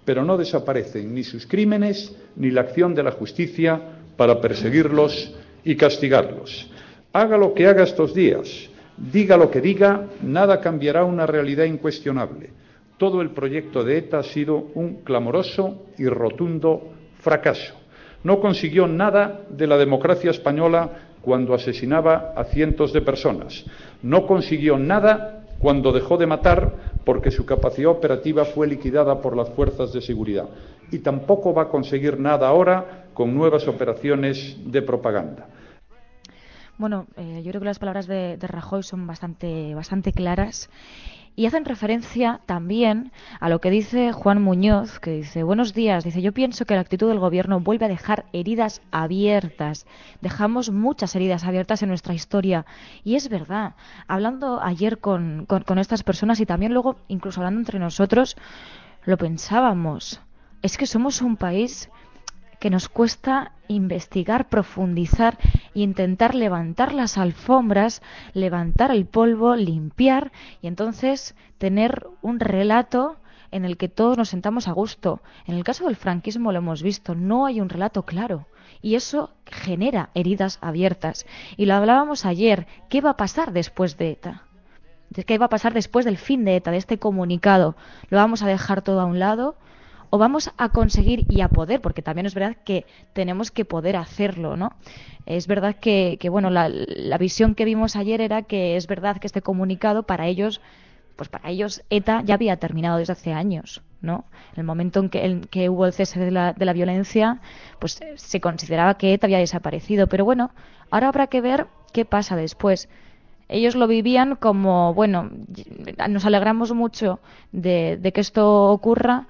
pero no desaparecen ni sus crímenes ni la acción de la justicia para perseguirlos y castigarlos. Haga lo que haga estos días, diga lo que diga, nada cambiará una realidad incuestionable. Todo el proyecto de ETA ha sido un clamoroso y rotundo fracaso. No consiguió nada de la democracia española cuando asesinaba a cientos de personas. No consiguió nada cuando dejó de matar porque su capacidad operativa fue liquidada por las fuerzas de seguridad. Y tampoco va a conseguir nada ahora con nuevas operaciones de propaganda. Bueno, yo creo que las palabras de Rajoy son bastante claras, Y hacen referencia también a lo que dice Juan Muñoz, que dice: buenos días, dice, yo pienso que la actitud del gobierno vuelve a dejar heridas abiertas. Dejamos muchas heridas abiertas en nuestra historia. Y es verdad, hablando ayer con estas personas y también luego incluso hablando entre nosotros, lo pensábamos. Es que somos un país que nos cuesta investigar, profundizar e intentar levantar las alfombras, levantar el polvo, limpiar y entonces tener un relato en el que todos nos sentamos a gusto. En el caso del franquismo lo hemos visto, no hay un relato claro y eso genera heridas abiertas. Y lo hablábamos ayer, ¿qué va a pasar después de ETA? ¿Qué va a pasar después del fin de ETA, de este comunicado? ¿Lo vamos a dejar todo a un lado? ¿O vamos a conseguir y a poder? Porque también es verdad que tenemos que poder hacerlo, ¿no? Es verdad que bueno, la visión que vimos ayer era que es verdad que este comunicado para ellos ETA ya había terminado desde hace años, ¿no? En el momento en que hubo el cese de la violencia, pues se consideraba que ETA había desaparecido. Pero bueno, ahora habrá que ver qué pasa después. Ellos lo vivían como, bueno, nos alegramos mucho de que esto ocurra,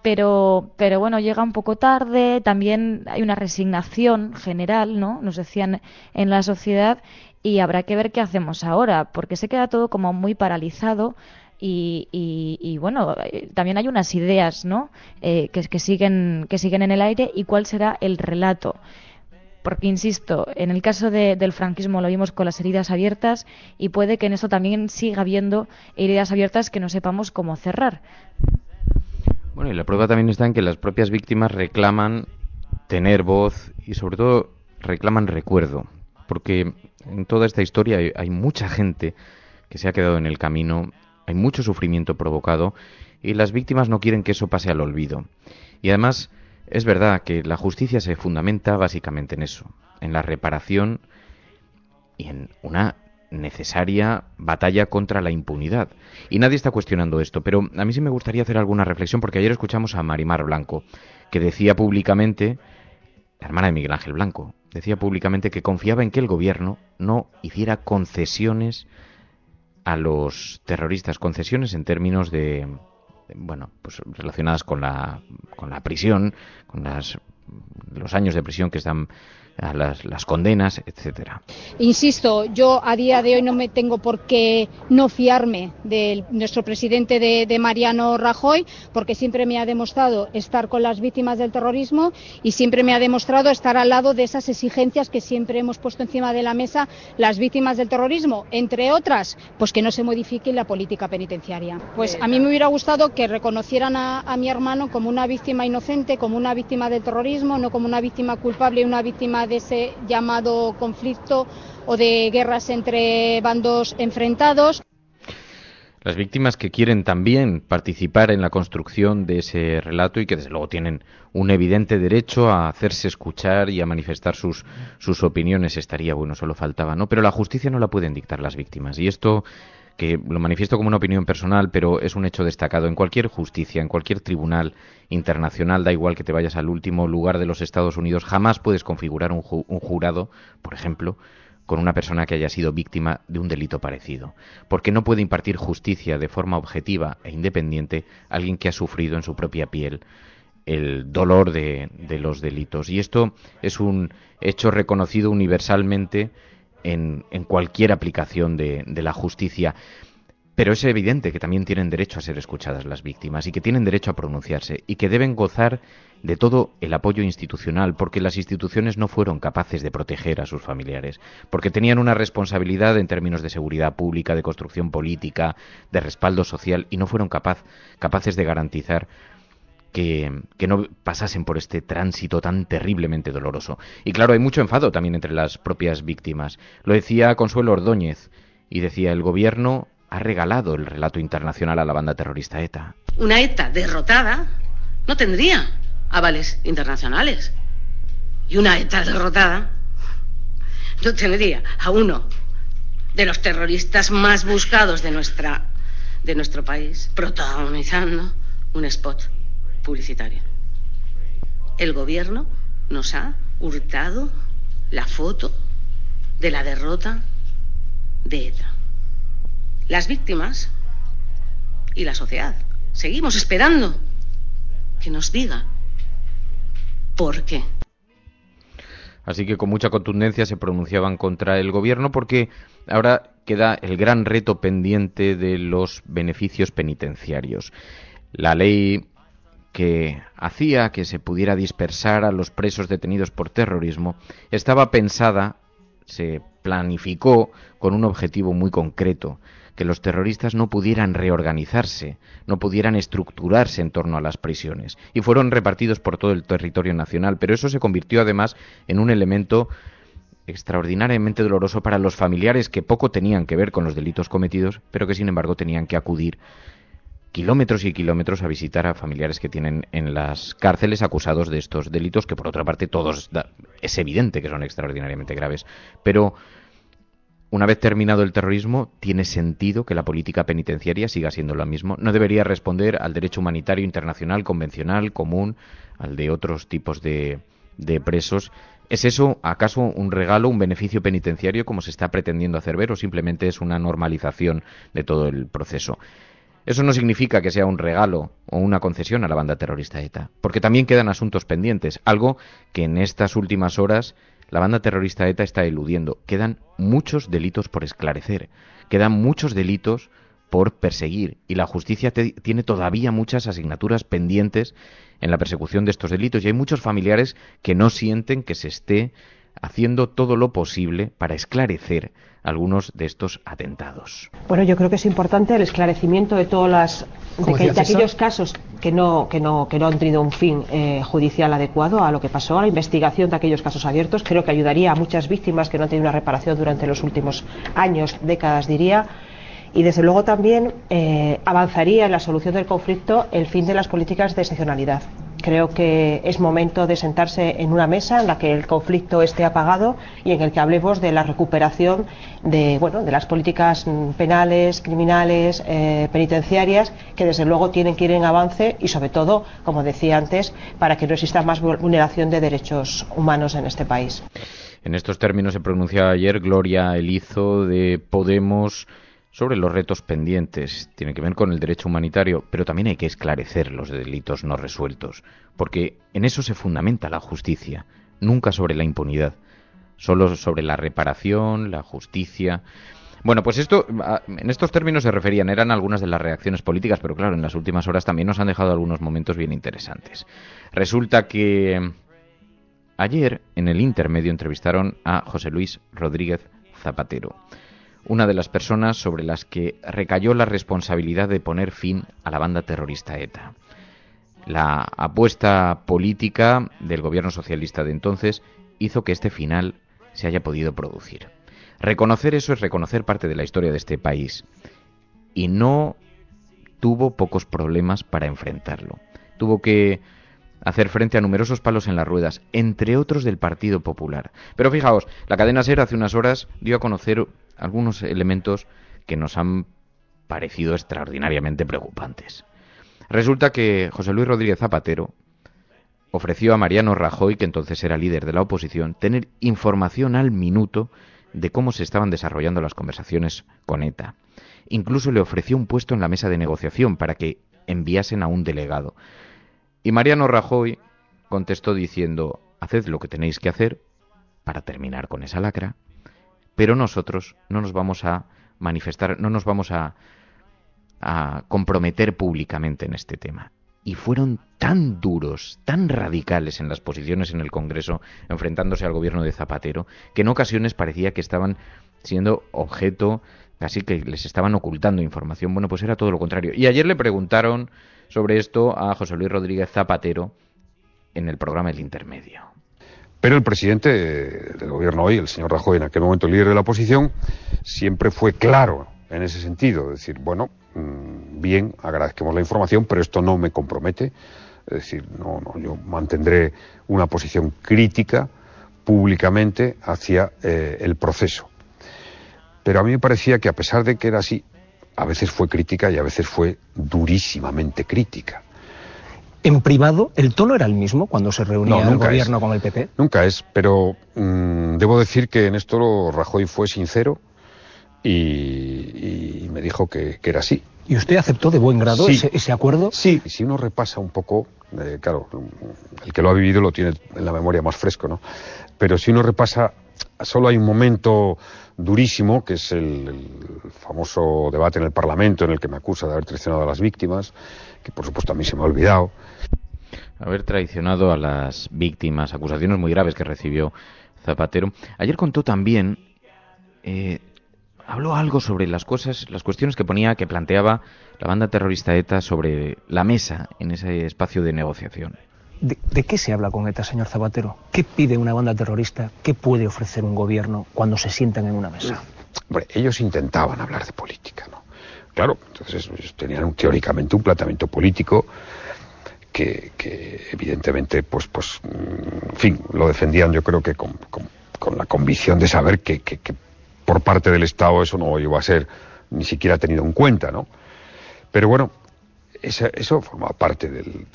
pero bueno, llega un poco tarde, también hay una resignación general, ¿no? Nos decían en la sociedad, y habrá que ver qué hacemos ahora, porque se queda todo como muy paralizado y bueno, también hay unas ideas, ¿no? Que siguen en el aire, y cuál será el relato. Porque, insisto, en el caso del franquismo lo vimos con las heridas abiertas y puede que en eso también siga habiendo heridas abiertas que no sepamos cómo cerrar. Bueno, y la prueba también está en que las propias víctimas reclaman tener voz y sobre todo reclaman recuerdo, porque en toda esta historia hay mucha gente que se ha quedado en el camino, hay mucho sufrimiento provocado y las víctimas no quieren que eso pase al olvido. Y además es verdad que la justicia se fundamenta básicamente en eso, en la reparación y en una necesaria batalla contra la impunidad. Y nadie está cuestionando esto, pero a mí sí me gustaría hacer alguna reflexión, porque ayer escuchamos a Marimar Blanco, que decía públicamente, la hermana de Miguel Ángel Blanco, decía públicamente que confiaba en que el gobierno no hiciera concesiones a los terroristas, concesiones en términos de bueno, pues relacionadas con la prisión, con los años de prisión que están, las condenas, etcétera. Insisto, yo a día de hoy no me tengo por qué no fiarme de nuestro presidente de Mariano Rajoy, porque siempre me ha demostrado estar con las víctimas del terrorismo y siempre me ha demostrado estar al lado de esas exigencias que siempre hemos puesto encima de la mesa las víctimas del terrorismo, entre otras, pues que no se modifique la política penitenciaria. Pues a mí me hubiera gustado que reconocieran a mi hermano como una víctima inocente, como una víctima del terrorismo, no como una víctima culpable y una víctima de ese llamado conflicto o de guerras entre bandos enfrentados. Las víctimas que quieren también participar en la construcción de ese relato y que desde luego tienen un evidente derecho a hacerse escuchar y a manifestar sus opiniones, estaría bueno, solo faltaba, ¿no? Pero la justicia no la pueden dictar las víctimas, y esto, que lo manifiesto como una opinión personal, pero es un hecho destacado. En cualquier justicia, en cualquier tribunal internacional, da igual que te vayas al último lugar de los Estados Unidos, jamás puedes configurar un jurado, por ejemplo, con una persona que haya sido víctima de un delito parecido, porque no puede impartir justicia de forma objetiva e independiente a alguien que ha sufrido en su propia piel el dolor de los delitos. Y esto es un hecho reconocido universalmente en cualquier aplicación de la justicia. Pero es evidente que también tienen derecho a ser escuchadas las víctimas y que tienen derecho a pronunciarse y que deben gozar de todo el apoyo institucional, porque las instituciones no fueron capaces de proteger a sus familiares, porque tenían una responsabilidad en términos de seguridad pública, de construcción política, de respaldo social, y no fueron capaces de garantizar que no pasasen por este tránsito tan terriblemente doloroso. Y claro, hay mucho enfado también entre las propias víctimas. Lo decía Consuelo Ordóñez, y decía: el gobierno ha regalado el relato internacional a la banda terrorista ETA. Una ETA derrotada no tendría avales internacionales. Y una ETA derrotada no tendría a uno de los terroristas más buscados de nuestro país protagonizando un spot publicitario. El gobierno nos ha hurtado la foto de la derrota de ETA. Las víctimas y la sociedad. Seguimos esperando que nos diga por qué. Así que con mucha contundencia se pronunciaban contra el gobierno porque ahora queda el gran reto pendiente de los beneficios penitenciarios. La ley que hacía que se pudiera dispersar a los presos detenidos por terrorismo estaba pensada, se planificó con un objetivo muy concreto, que los terroristas no pudieran reorganizarse, no pudieran estructurarse en torno a las prisiones, y fueron repartidos por todo el territorio nacional, pero eso se convirtió además en un elemento extraordinariamente doloroso para los familiares que poco tenían que ver con los delitos cometidos, pero que sin embargo tenían que acudir kilómetros y kilómetros a visitar a familiares que tienen en las cárceles acusados de estos delitos, que por otra parte todos es evidente que son extraordinariamente graves, pero una vez terminado el terrorismo, tiene sentido que la política penitenciaria siga siendo lo mismo. No debería responder al derecho humanitario internacional, convencional, común, al de otros tipos de presos. ¿Es eso acaso un regalo, un beneficio penitenciario, como se está pretendiendo hacer ver, o simplemente es una normalización de todo el proceso? Eso no significa que sea un regalo o una concesión a la banda terrorista ETA, porque también quedan asuntos pendientes, algo que en estas últimas horas la banda terrorista ETA está eludiendo. Quedan muchos delitos por esclarecer, quedan muchos delitos por perseguir, y la justicia tiene todavía muchas asignaturas pendientes en la persecución de estos delitos, y hay muchos familiares que no sienten que se esté haciendo todo lo posible para esclarecer algunos de estos atentados. Bueno, yo creo que es importante el esclarecimiento de todas de aquellos casos que no han tenido un fin judicial adecuado a lo que pasó, a la investigación de aquellos casos abiertos. Creo que ayudaría a muchas víctimas que no han tenido una reparación durante los últimos años, décadas diría, y desde luego también avanzaría en la solución del conflicto el fin de las políticas de excepcionalidad. Creo que es momento de sentarse en una mesa en la que el conflicto esté apagado y en el que hablemos de la recuperación de las políticas penales, criminales, penitenciarias, que desde luego tienen que ir en avance y sobre todo, como decía antes, para que no exista más vulneración de derechos humanos en este país. En estos términos se pronunció ayer Gloria Elizo de Podemos sobre los retos pendientes. Tiene que ver con el derecho humanitario, pero también hay que esclarecer los delitos no resueltos, porque en eso se fundamenta la justicia, nunca sobre la impunidad, solo sobre la reparación, la justicia. Bueno, pues esto, en estos términos se referían, eran algunas de las reacciones políticas, pero claro, en las últimas horas también nos han dejado algunos momentos bien interesantes. Resulta que ayer en el Intermedio entrevistaron a José Luis Rodríguez Zapatero, una de las personas sobre las que recayó la responsabilidad de poner fin a la banda terrorista ETA. La apuesta política del gobierno socialista de entonces hizo que este final se haya podido producir. Reconocer eso es reconocer parte de la historia de este país, y no tuvo pocos problemas para enfrentarlo. Tuvo que hacer frente a numerosos palos en las ruedas, entre otros del Partido Popular. Pero fijaos, la cadena SER hace unas horas dio a conocer algunos elementos que nos han parecido extraordinariamente preocupantes. Resulta que José Luis Rodríguez Zapatero ofreció a Mariano Rajoy, que entonces era líder de la oposición, tener información al minuto de cómo se estaban desarrollando las conversaciones con ETA. Incluso le ofreció un puesto en la mesa de negociación para que enviasen a un delegado. Y Mariano Rajoy contestó diciendo: haced lo que tenéis que hacer para terminar con esa lacra, pero nosotros no nos vamos a manifestar, no nos vamos a comprometer públicamente en este tema. Y fueron tan duros, tan radicales en las posiciones en el Congreso, enfrentándose al gobierno de Zapatero, que en ocasiones parecía que estaban siendo objeto, casi que les estaban ocultando información. Bueno, pues era todo lo contrario. Y ayer le preguntaron sobre esto a José Luis Rodríguez Zapatero en el programa El Intermedio. Pero el presidente del gobierno hoy, el señor Rajoy, en aquel momento líder de la oposición, siempre fue claro en ese sentido, es decir, bueno, bien, agradezcamos la información, pero esto no me compromete, es decir, no, yo mantendré una posición crítica públicamente hacia el proceso. Pero a mí me parecía que, a pesar de que era así, a veces fue crítica y a veces fue durísimamente crítica. ¿En privado el tono era el mismo cuando se reunía el gobierno con el PP? Nunca es, pero debo decir que en esto Rajoy fue sincero y me dijo que era así. ¿Y usted aceptó de buen grado ese acuerdo? Sí, si uno repasa un poco, claro, el que lo ha vivido lo tiene en la memoria más fresco, ¿no? Pero si uno repasa, solo hay un momento durísimo, que es el famoso debate en el Parlamento en el que me acusa de haber traicionado a las víctimas, que por supuesto a mí se me ha olvidado. Haber traicionado a las víctimas, acusaciones muy graves que recibió Zapatero. Ayer contó también, habló algo sobre las cuestiones que planteaba la banda terrorista ETA sobre la mesa en ese espacio de negociación. ¿De qué se habla con ETA, señor Zapatero? ¿Qué pide una banda terrorista? ¿Qué puede ofrecer un gobierno cuando se sientan en una mesa? Hombre, ellos intentaban hablar de política, ¿no? Claro, entonces ellos tenían teóricamente un planteamiento político que evidentemente, pues, en fin, lo defendían yo creo que con la convicción de saber que por parte del Estado eso no iba a ser ni siquiera tenido en cuenta, ¿no? Pero bueno, eso formaba parte del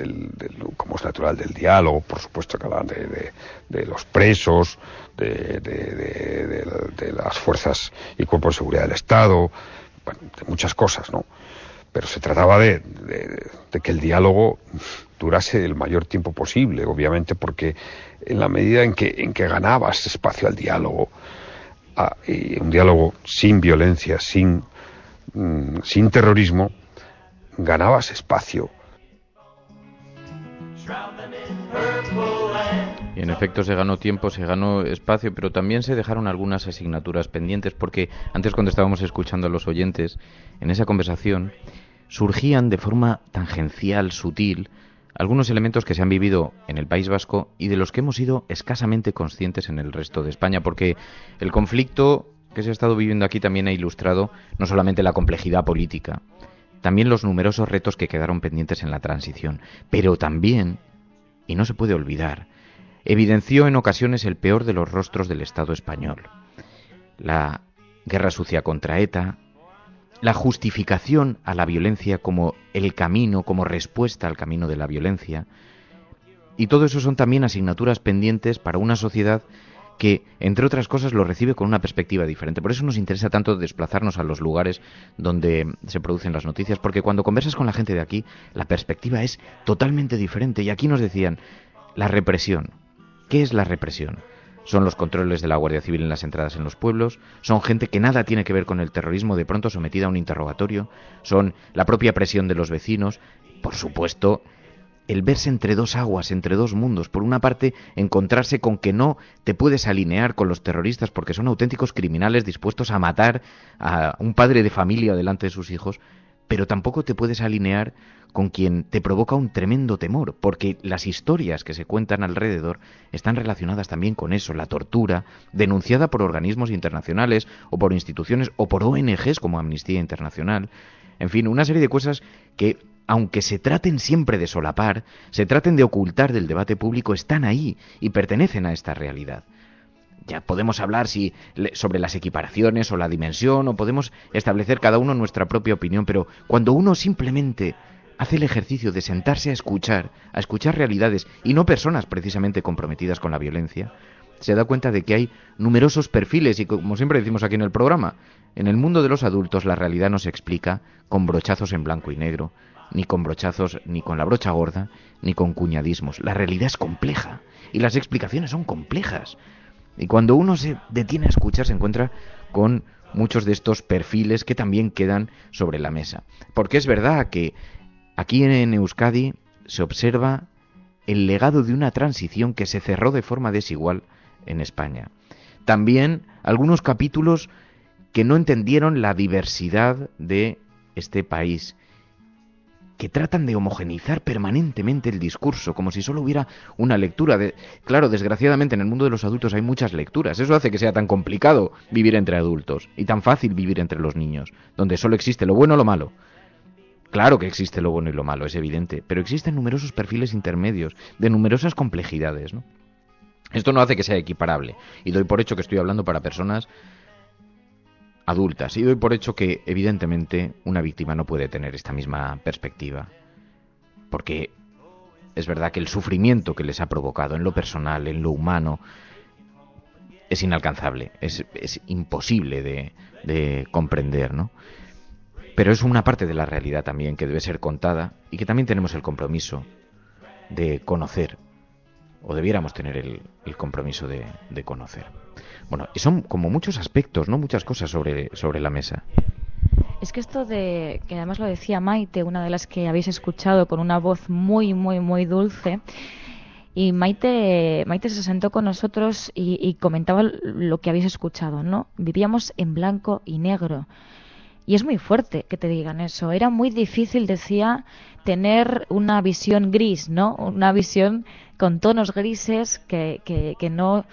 como es natural, del diálogo, por supuesto que hablaban de los presos, de las fuerzas y cuerpos de seguridad del Estado, bueno, de muchas cosas, ¿no? Pero se trataba de que el diálogo durase el mayor tiempo posible, obviamente, porque en la medida en que ganabas espacio al diálogo, y un diálogo sin violencia, sin terrorismo, ganabas espacio. Y en efecto se ganó tiempo, se ganó espacio, pero también se dejaron algunas asignaturas pendientes, porque antes, cuando estábamos escuchando a los oyentes, en esa conversación surgían de forma tangencial, sutil, algunos elementos que se han vivido en el País Vasco y de los que hemos sido escasamente conscientes en el resto de España, porque el conflicto que se ha estado viviendo aquí también ha ilustrado no solamente la complejidad política, también los numerosos retos que quedaron pendientes en la transición, pero también, y no se puede olvidar, evidenció en ocasiones el peor de los rostros del Estado español. La guerra sucia contra ETA, la justificación a la violencia como el camino, como respuesta al camino de la violencia. Y todo eso son también asignaturas pendientes para una sociedad que, entre otras cosas, lo recibe con una perspectiva diferente. Por eso nos interesa tanto desplazarnos a los lugares donde se producen las noticias, porque cuando conversas con la gente de aquí, la perspectiva es totalmente diferente. Y aquí nos decían, la represión. ¿Qué es la represión? Son los controles de la Guardia Civil en las entradas en los pueblos, son gente que nada tiene que ver con el terrorismo de pronto sometida a un interrogatorio, son la propia presión de los vecinos, por supuesto, el verse entre dos aguas, entre dos mundos. Por una parte, encontrarse con que no te puedes alinear con los terroristas porque son auténticos criminales dispuestos a matar a un padre de familia delante de sus hijos, pero tampoco te puedes alinear con quien te provoca un tremendo temor, porque las historias que se cuentan alrededor están relacionadas también con eso, la tortura, denunciada por organismos internacionales o por instituciones o por ONGs como Amnistía Internacional, en fin, una serie de cosas que, aunque se traten siempre de solapar, se traten de ocultar del debate público, están ahí y pertenecen a esta realidad. Ya podemos hablar sobre las equiparaciones o la dimensión, o podemos establecer cada uno nuestra propia opinión, pero cuando uno simplemente hace el ejercicio de sentarse a escuchar realidades y no personas precisamente comprometidas con la violencia, se da cuenta de que hay numerosos perfiles y, como siempre decimos aquí en el programa, en el mundo de los adultos la realidad no se explica con brochazos en blanco y negro, ni con brochazos, ni con la brocha gorda, ni con cuñadismos. La realidad es compleja y las explicaciones son complejas. Y cuando uno se detiene a escuchar se encuentra con muchos de estos perfiles que también quedan sobre la mesa. Porque es verdad que aquí en Euskadi se observa el legado de una transición que se cerró de forma desigual en España. También algunos capítulos que no entendieron la diversidad de este país, que tratan de homogeneizar permanentemente el discurso, como si solo hubiera una lectura. Claro, desgraciadamente en el mundo de los adultos hay muchas lecturas. Eso hace que sea tan complicado vivir entre adultos y tan fácil vivir entre los niños, donde solo existe lo bueno o lo malo. Claro que existe lo bueno y lo malo, es evidente, pero existen numerosos perfiles intermedios, de numerosas complejidades, ¿no? Esto no hace que sea equiparable, y doy por hecho que estoy hablando para personas adultas, y doy por hecho que, evidentemente, una víctima no puede tener esta misma perspectiva, porque es verdad que el sufrimiento que les ha provocado en lo personal, en lo humano, es inalcanzable, es imposible de comprender, ¿no? pero es una parte de la realidad también que debe ser contada y que también tenemos el compromiso de conocer, o debiéramos tener el compromiso de conocer. Bueno, y son como muchos aspectos, ¿no? Muchas cosas sobre la mesa. Es que esto de, que además lo decía Maite, una de las que habéis escuchado con una voz muy, muy, muy dulce, y Maite se sentó con nosotros y comentaba lo que habéis escuchado, ¿no? Vivíamos en blanco y negro. Y es muy fuerte que te digan eso. Era muy difícil, decía, tener una visión gris, ¿no? Una visión con tonos grises que no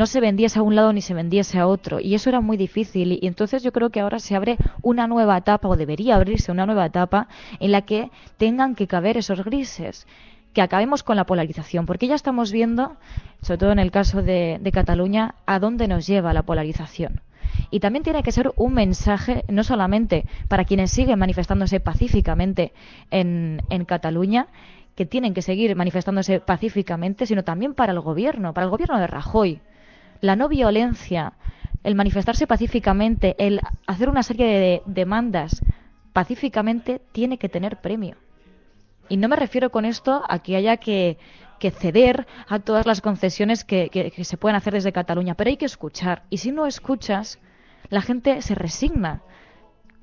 se vendiese a un lado ni se vendiese a otro. Y eso era muy difícil. Y entonces yo creo que ahora se abre una nueva etapa, o debería abrirse una nueva etapa, en la que tengan que caber esos grises. Que acabemos con la polarización, porque ya estamos viendo, sobre todo en el caso de Cataluña, a dónde nos lleva la polarización. Y también tiene que ser un mensaje no solamente para quienes siguen manifestándose pacíficamente en Cataluña, que tienen que seguir manifestándose pacíficamente, sino también para el gobierno de Rajoy. La no violencia, el manifestarse pacíficamente, el hacer una serie de demandas pacíficamente, tiene que tener premio. Y no me refiero con esto a que haya que ceder a todas las concesiones que se pueden hacer desde Cataluña, pero hay que escuchar. Y si no escuchas, la gente se resigna.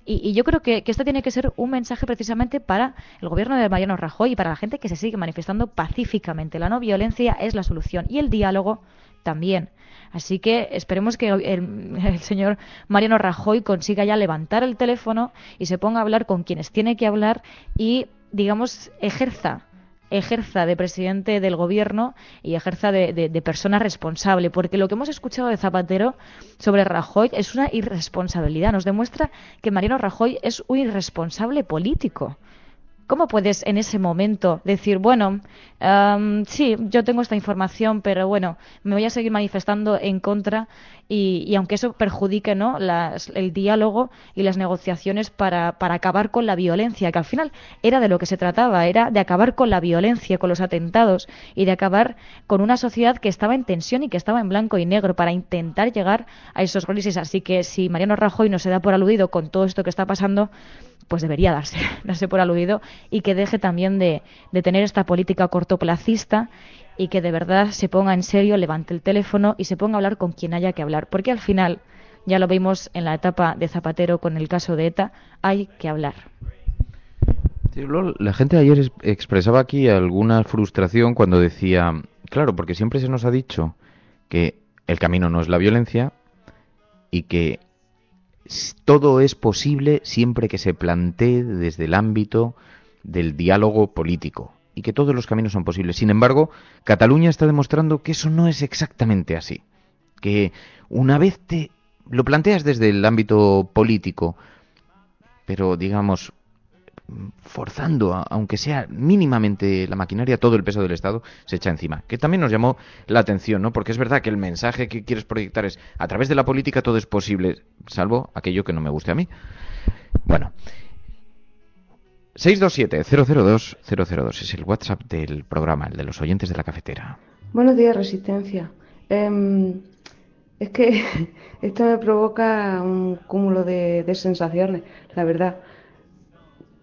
Y yo creo que este tiene que ser un mensaje precisamente para el gobierno de Mariano Rajoy y para la gente que se sigue manifestando pacíficamente. La no violencia es la solución y el diálogo también. Así que esperemos que el señor Mariano Rajoy consiga ya levantar el teléfono y se ponga a hablar con quienes tiene que hablar y, digamos, ejerza de presidente del gobierno y ejerza de persona responsable, porque lo que hemos escuchado de Zapatero sobre Rajoy es una irresponsabilidad, nos demuestra que Mariano Rajoy es un irresponsable político. ¿Cómo puedes en ese momento decir, bueno, sí, yo tengo esta información, pero bueno, me voy a seguir manifestando en contra y aunque eso perjudique, ¿no?, el diálogo y las negociaciones para acabar con la violencia, que al final era de lo que se trataba, era de acabar con la violencia, con los atentados y de acabar con una sociedad que estaba en tensión y que estaba en blanco y negro para intentar llegar a esos grises. Así que si Mariano Rajoy no se da por aludido con todo esto que está pasando, pues debería darse por aludido y que deje también de tener esta política cortoplacista y que de verdad se ponga en serio, levante el teléfono y se ponga a hablar con quien haya que hablar. Porque al final, ya lo vimos en la etapa de Zapatero con el caso de ETA, hay que hablar. Sí, la gente ayer expresaba aquí alguna frustración cuando decía, claro, porque siempre se nos ha dicho que el camino no es la violencia y que todo es posible siempre que se plantee desde el ámbito del diálogo político y que todos los caminos son posibles. Sin embargo, Cataluña está demostrando que eso no es exactamente así. Que una vez te lo planteas desde el ámbito político, pero digamos forzando, aunque sea mínimamente la maquinaria, todo el peso del Estado se echa encima. Que también nos llamó la atención, ¿no? Porque es verdad que el mensaje que quieres proyectar es a través de la política todo es posible, salvo aquello que no me guste a mí. Bueno, 627-002-002 es el WhatsApp del programa, el de los oyentes de la cafetera. Buenos días, Resistencia. Es que esto me provoca un cúmulo de sensaciones, la verdad.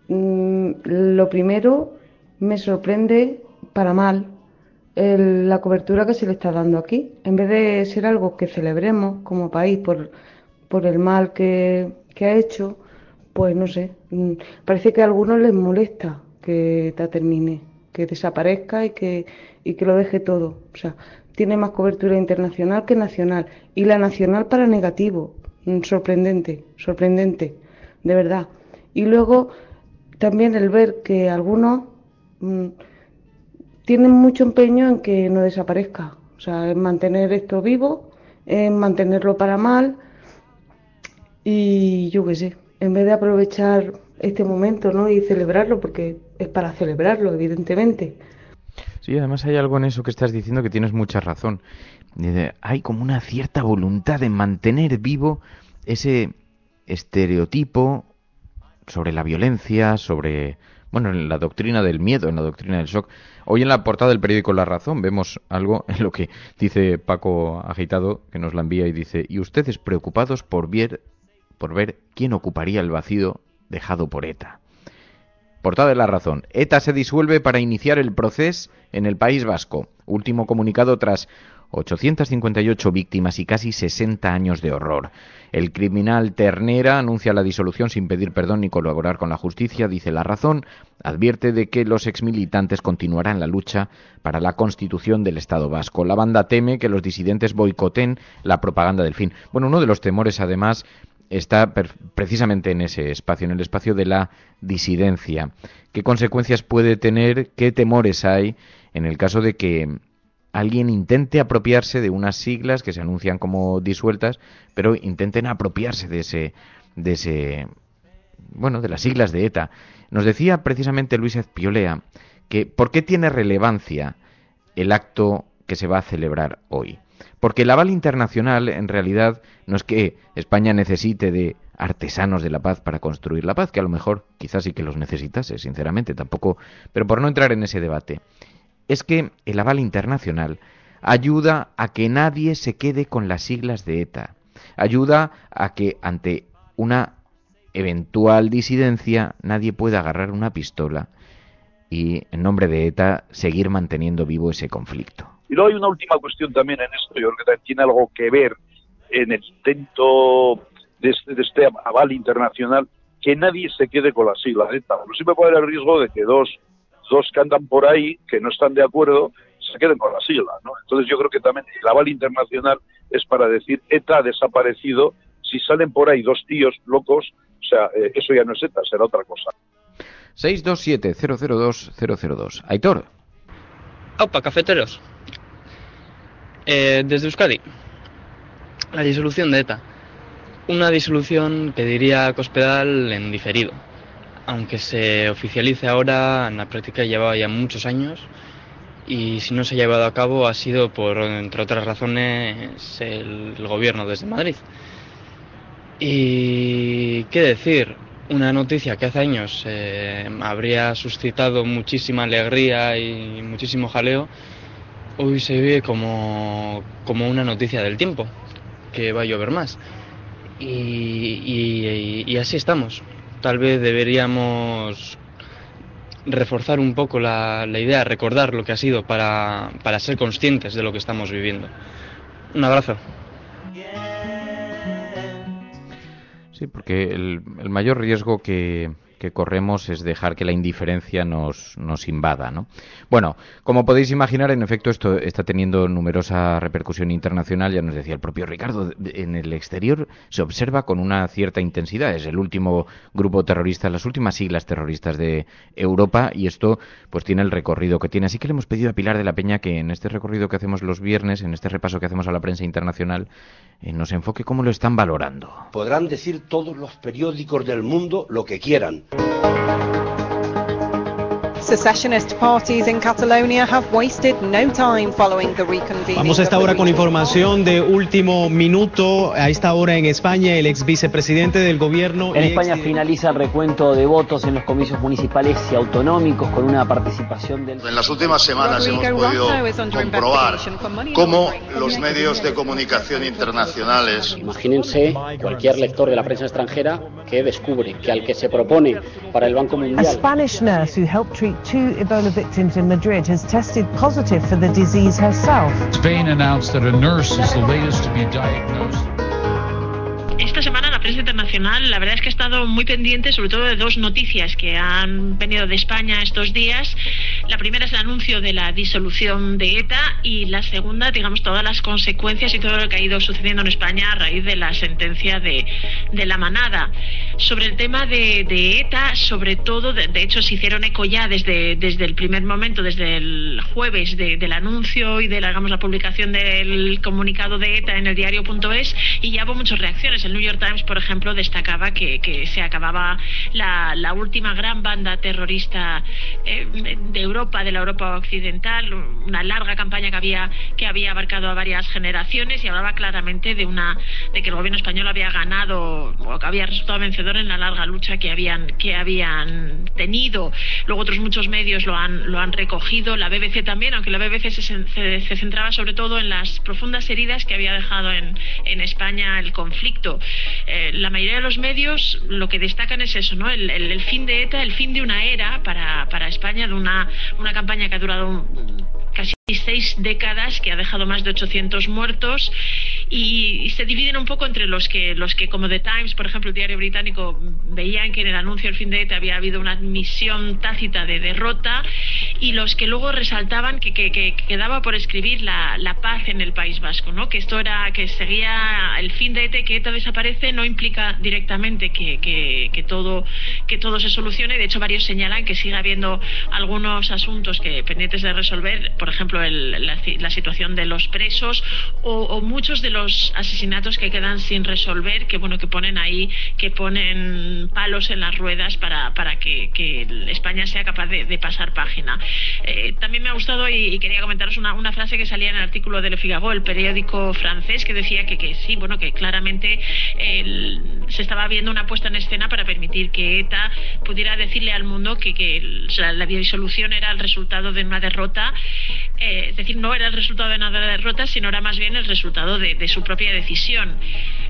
Lo primero, me sorprende para mal la cobertura que se le está dando aquí. En vez de ser algo que celebremos como país por el mal que ha hecho, pues no sé, parece que a algunos les molesta que ETA termine, que desaparezca y que lo deje todo. O sea, tiene más cobertura internacional que nacional. Y la nacional para negativo. Sorprendente, de verdad. Y luego también el ver que algunos tienen mucho empeño en que no desaparezca. O sea, en mantener esto vivo, en mantenerlo para mal. Y yo qué sé, en vez de aprovechar este momento, ¿no?, y celebrarlo, porque es para celebrarlo, evidentemente. Sí, además hay algo en eso que estás diciendo que tienes mucha razón. Hay como una cierta voluntad de mantener vivo ese estereotipo sobre la violencia, sobre, bueno, en la doctrina del miedo, en la doctrina del shock. Hoy en la portada del periódico La Razón vemos algo en lo que dice Paco Agitado, que nos la envía y dice: y ustedes preocupados por ver quién ocuparía el vacío dejado por ETA. Portada de La Razón. ETA se disuelve para iniciar el proceso en el País Vasco. Último comunicado tras 858 víctimas y casi 60 años de horror. El criminal Ternera anuncia la disolución sin pedir perdón ni colaborar con la justicia, dice La Razón. Advierte de que los exmilitantes continuarán la lucha para la constitución del Estado vasco. La banda teme que los disidentes boicoten la propaganda del fin. Bueno, uno de los temores, además, está precisamente en ese espacio, en el espacio de la disidencia. ¿Qué consecuencias puede tener? ¿Qué temores hay en el caso de que alguien intente apropiarse de unas siglas que se anuncian como disueltas, pero intenten apropiarse de las siglas de ETA? Nos decía precisamente Luis Ezpiolea que ¿por qué tiene relevancia el acto que se va a celebrar hoy? Porque el aval internacional, en realidad, no es que España necesite de artesanos de la paz para construir la paz, que a lo mejor quizás sí que los necesitase, sinceramente, tampoco, pero por no entrar en ese debate, es que el aval internacional ayuda a que nadie se quede con las siglas de ETA, ayuda a que ante una eventual disidencia nadie pueda agarrar una pistola y, en nombre de ETA, seguir manteniendo vivo ese conflicto. Y luego hay una última cuestión también en esto, yo creo que también tiene algo que ver en el intento de este aval internacional, que nadie se quede con las siglas de ETA. Siempre puede haber el riesgo de que dos que andan por ahí, que no están de acuerdo, se queden con la sigla, ¿no? Entonces yo creo que también el aval internacional es para decir ETA ha desaparecido. Si salen por ahí dos tíos locos, o sea, eso ya no es ETA, será otra cosa. 627-002-002. Aitor. Aupa, cafeteros. Desde Euskadi, la disolución de ETA. Una disolución, pediría Cospedal, en diferido. Aunque se oficialice ahora, en la práctica llevaba ya muchos años, y si no se ha llevado a cabo ha sido por, entre otras razones, el gobierno desde Madrid. Y qué decir, una noticia que hace años habría suscitado muchísima alegría y muchísimo jaleo, hoy se vive como una noticia del tiempo, que va a llover más. Y así estamos. Tal vez deberíamos reforzar un poco la idea, recordar lo que ha sido para ser conscientes de lo que estamos viviendo. Un abrazo. Sí, porque el mayor riesgo que corremos es dejar que la indiferencia nos invada, ¿no? Bueno, como podéis imaginar, en efecto, esto está teniendo numerosa repercusión internacional. Ya nos decía el propio Ricardo, en el exterior se observa con una cierta intensidad. Es el último grupo terrorista, las últimas siglas terroristas de Europa, y esto pues tiene el recorrido que tiene. Así que le hemos pedido a Pilar de la Peña que en este recorrido que hacemos los viernes, en este repaso que hacemos a la prensa internacional, nos enfoque cómo lo están valorando. Podrán decir todos los periódicos del mundo lo que quieran. Secessionist parties in Catalonia have wasted no time following the reconvening. Vamos a esta hora con información de último minuto. A esta hora en España, el ex vicepresidente del gobierno. En España finaliza el recuento de votos en los comicios municipales y autonómicos con una participación del... En las últimas semanas hemos podido comprobar cómo los medios de comunicación internacionales... Imagínense cualquier lector de la prensa extranjera que descubre que al que se propone para el Banco Mundial... A Spanish nurse who helped treat 2 Ebola victims in Madrid has tested positive for the disease herself. Spain announced that a nurse is the latest to be diagnosed. Esta semana la prensa internacional, la verdad es que ha estado muy pendiente sobre todo de dos noticias que han venido de España estos días. La primera es el anuncio de la disolución de ETA y la segunda, digamos, todas las consecuencias y todo lo que ha ido sucediendo en España a raíz de la sentencia de la manada. Sobre el tema de ETA, sobre todo, de hecho se hicieron eco ya desde el primer momento, desde el jueves del anuncio y de la publicación del comunicado de ETA en el diario.es, y ya hubo muchas reacciones. El New York Times, por ejemplo, destacaba que se acababa la última gran banda terrorista de Europa Europa, de la Europa occidental, una larga campaña que había abarcado a varias generaciones y hablaba claramente de que el gobierno español había ganado o que había resultado vencedor en la larga lucha que habían tenido. Luego otros muchos medios lo han recogido, la BBC también, aunque la BBC se centraba sobre todo en las profundas heridas que había dejado en España el conflicto. La mayoría de los medios lo que destacan es eso, ¿no? El fin de ETA, el fin de una era para España, de una campaña que ha durado casi 6 décadas, que ha dejado más de 800 muertos, y se dividen un poco entre los que como The Times, por ejemplo, el diario británico, veían que en el anuncio del fin de ETA había habido una admisión tácita de derrota, y los que luego resaltaban que quedaba por escribir la paz en el País Vasco, ¿no? Que esto era, que seguía el fin de ETA, que ETA desaparece no implica directamente que todo se solucione. De hecho, varios señalan que sigue habiendo algunos asuntos pendientes de resolver, por ejemplo la situación de los presos o muchos de los asesinatos que quedan sin resolver, que ponen palos en las ruedas para que España sea capaz de pasar página. También me ha gustado y quería comentaros una frase que salía en el artículo de Le Figaro, el periódico francés, que decía que sí, bueno, que claramente se estaba viendo una puesta en escena para permitir que ETA pudiera decirle al mundo que la disolución era el resultado de una derrota. Es decir, no era el resultado de una derrota, sino era más bien el resultado de su propia decisión.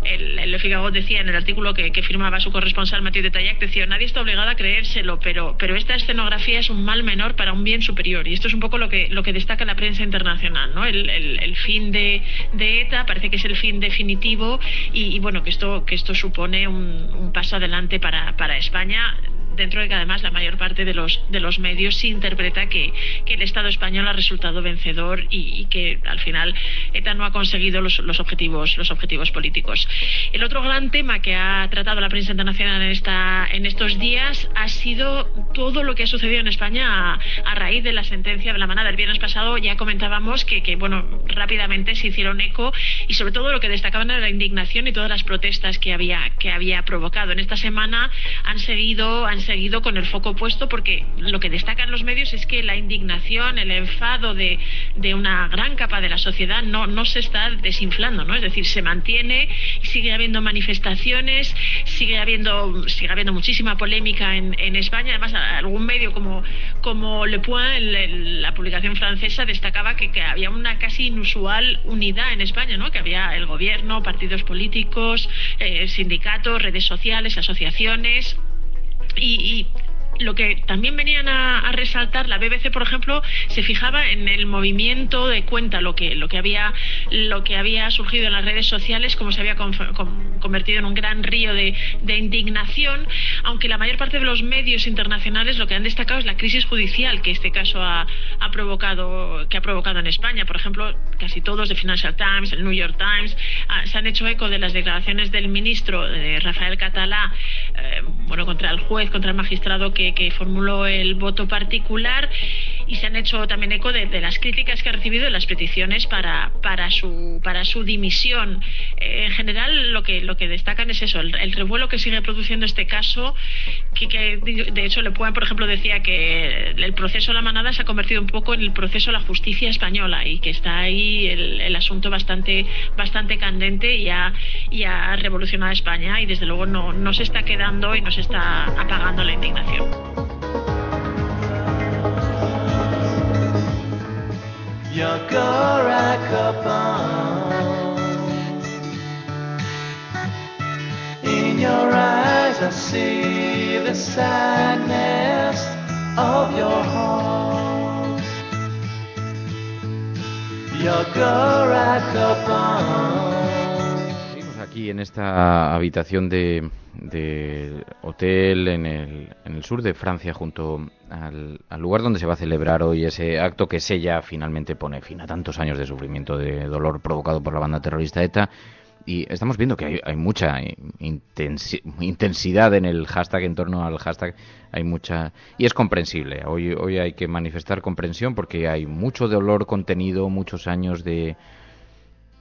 El Le Figaro decía en el artículo que firmaba su corresponsal Mathieu de Taillac, decía: nadie está obligado a creérselo, pero esta escenografía es un mal menor para un bien superior. Y esto es un poco lo que destaca la prensa internacional, ¿no? El fin de ETA parece que es el fin definitivo, y bueno, que esto supone un paso adelante para España, dentro de que además la mayor parte de los medios sí interpreta que el Estado español ha resultado vencedor y que al final ETA no ha conseguido los objetivos políticos. El otro gran tema que ha tratado la prensa internacional en estos días ha sido todo lo que ha sucedido en España a raíz de la sentencia de la manada. El viernes pasado ya comentábamos que bueno, rápidamente se hicieron eco, y sobre todo lo que destacaban era la indignación y todas las protestas que había provocado. En esta semana han seguido con el foco puesto, porque lo que destacan los medios es que la indignación, el enfado de una gran capa de la sociedad no se está desinflando, ¿no? Es decir, se mantiene, sigue habiendo manifestaciones, sigue habiendo muchísima polémica en España. Además, algún medio como Le Point, la publicación francesa, destacaba que había una casi inusual unidad en España, ¿no? Que había el gobierno, partidos políticos, sindicatos, redes sociales, asociaciones. Y lo que también venían a resaltar, la BBC, por ejemplo, se fijaba en el movimiento de cuenta, lo que había surgido en las redes sociales, cómo se había convertido en un gran río de indignación, aunque la mayor parte de los medios internacionales lo que han destacado es la crisis judicial que este caso ha provocado en España. Por ejemplo, casi todos, de Financial Times, el New York Times, se han hecho eco de las declaraciones del ministro Rafael Catalá, contra el juez, contra el magistrado que formuló el voto particular, y se han hecho también eco de las críticas que ha recibido y las peticiones para su dimisión. En general, lo que destacan es eso, el revuelo que sigue produciendo este caso, que de hecho Le Point, por ejemplo, decía que el proceso La Manada se ha convertido un poco en el proceso de la justicia española, y que está ahí el asunto bastante candente, y ha revolucionado a España, y desde luego no se está quedando y no se está apagando la indignación. In your eyes I see the sadness of your heart. Seguimos aquí en esta habitación de hotel en el sur de Francia, junto al lugar donde se va a celebrar hoy ese acto que sella, finalmente pone fin a tantos años de sufrimiento, de dolor provocado por la banda terrorista ETA. Y estamos viendo que hay mucha intensidad en el hashtag, en torno al hashtag hay mucha, y es comprensible. Hoy hay que manifestar comprensión, porque hay mucho dolor contenido, muchos años de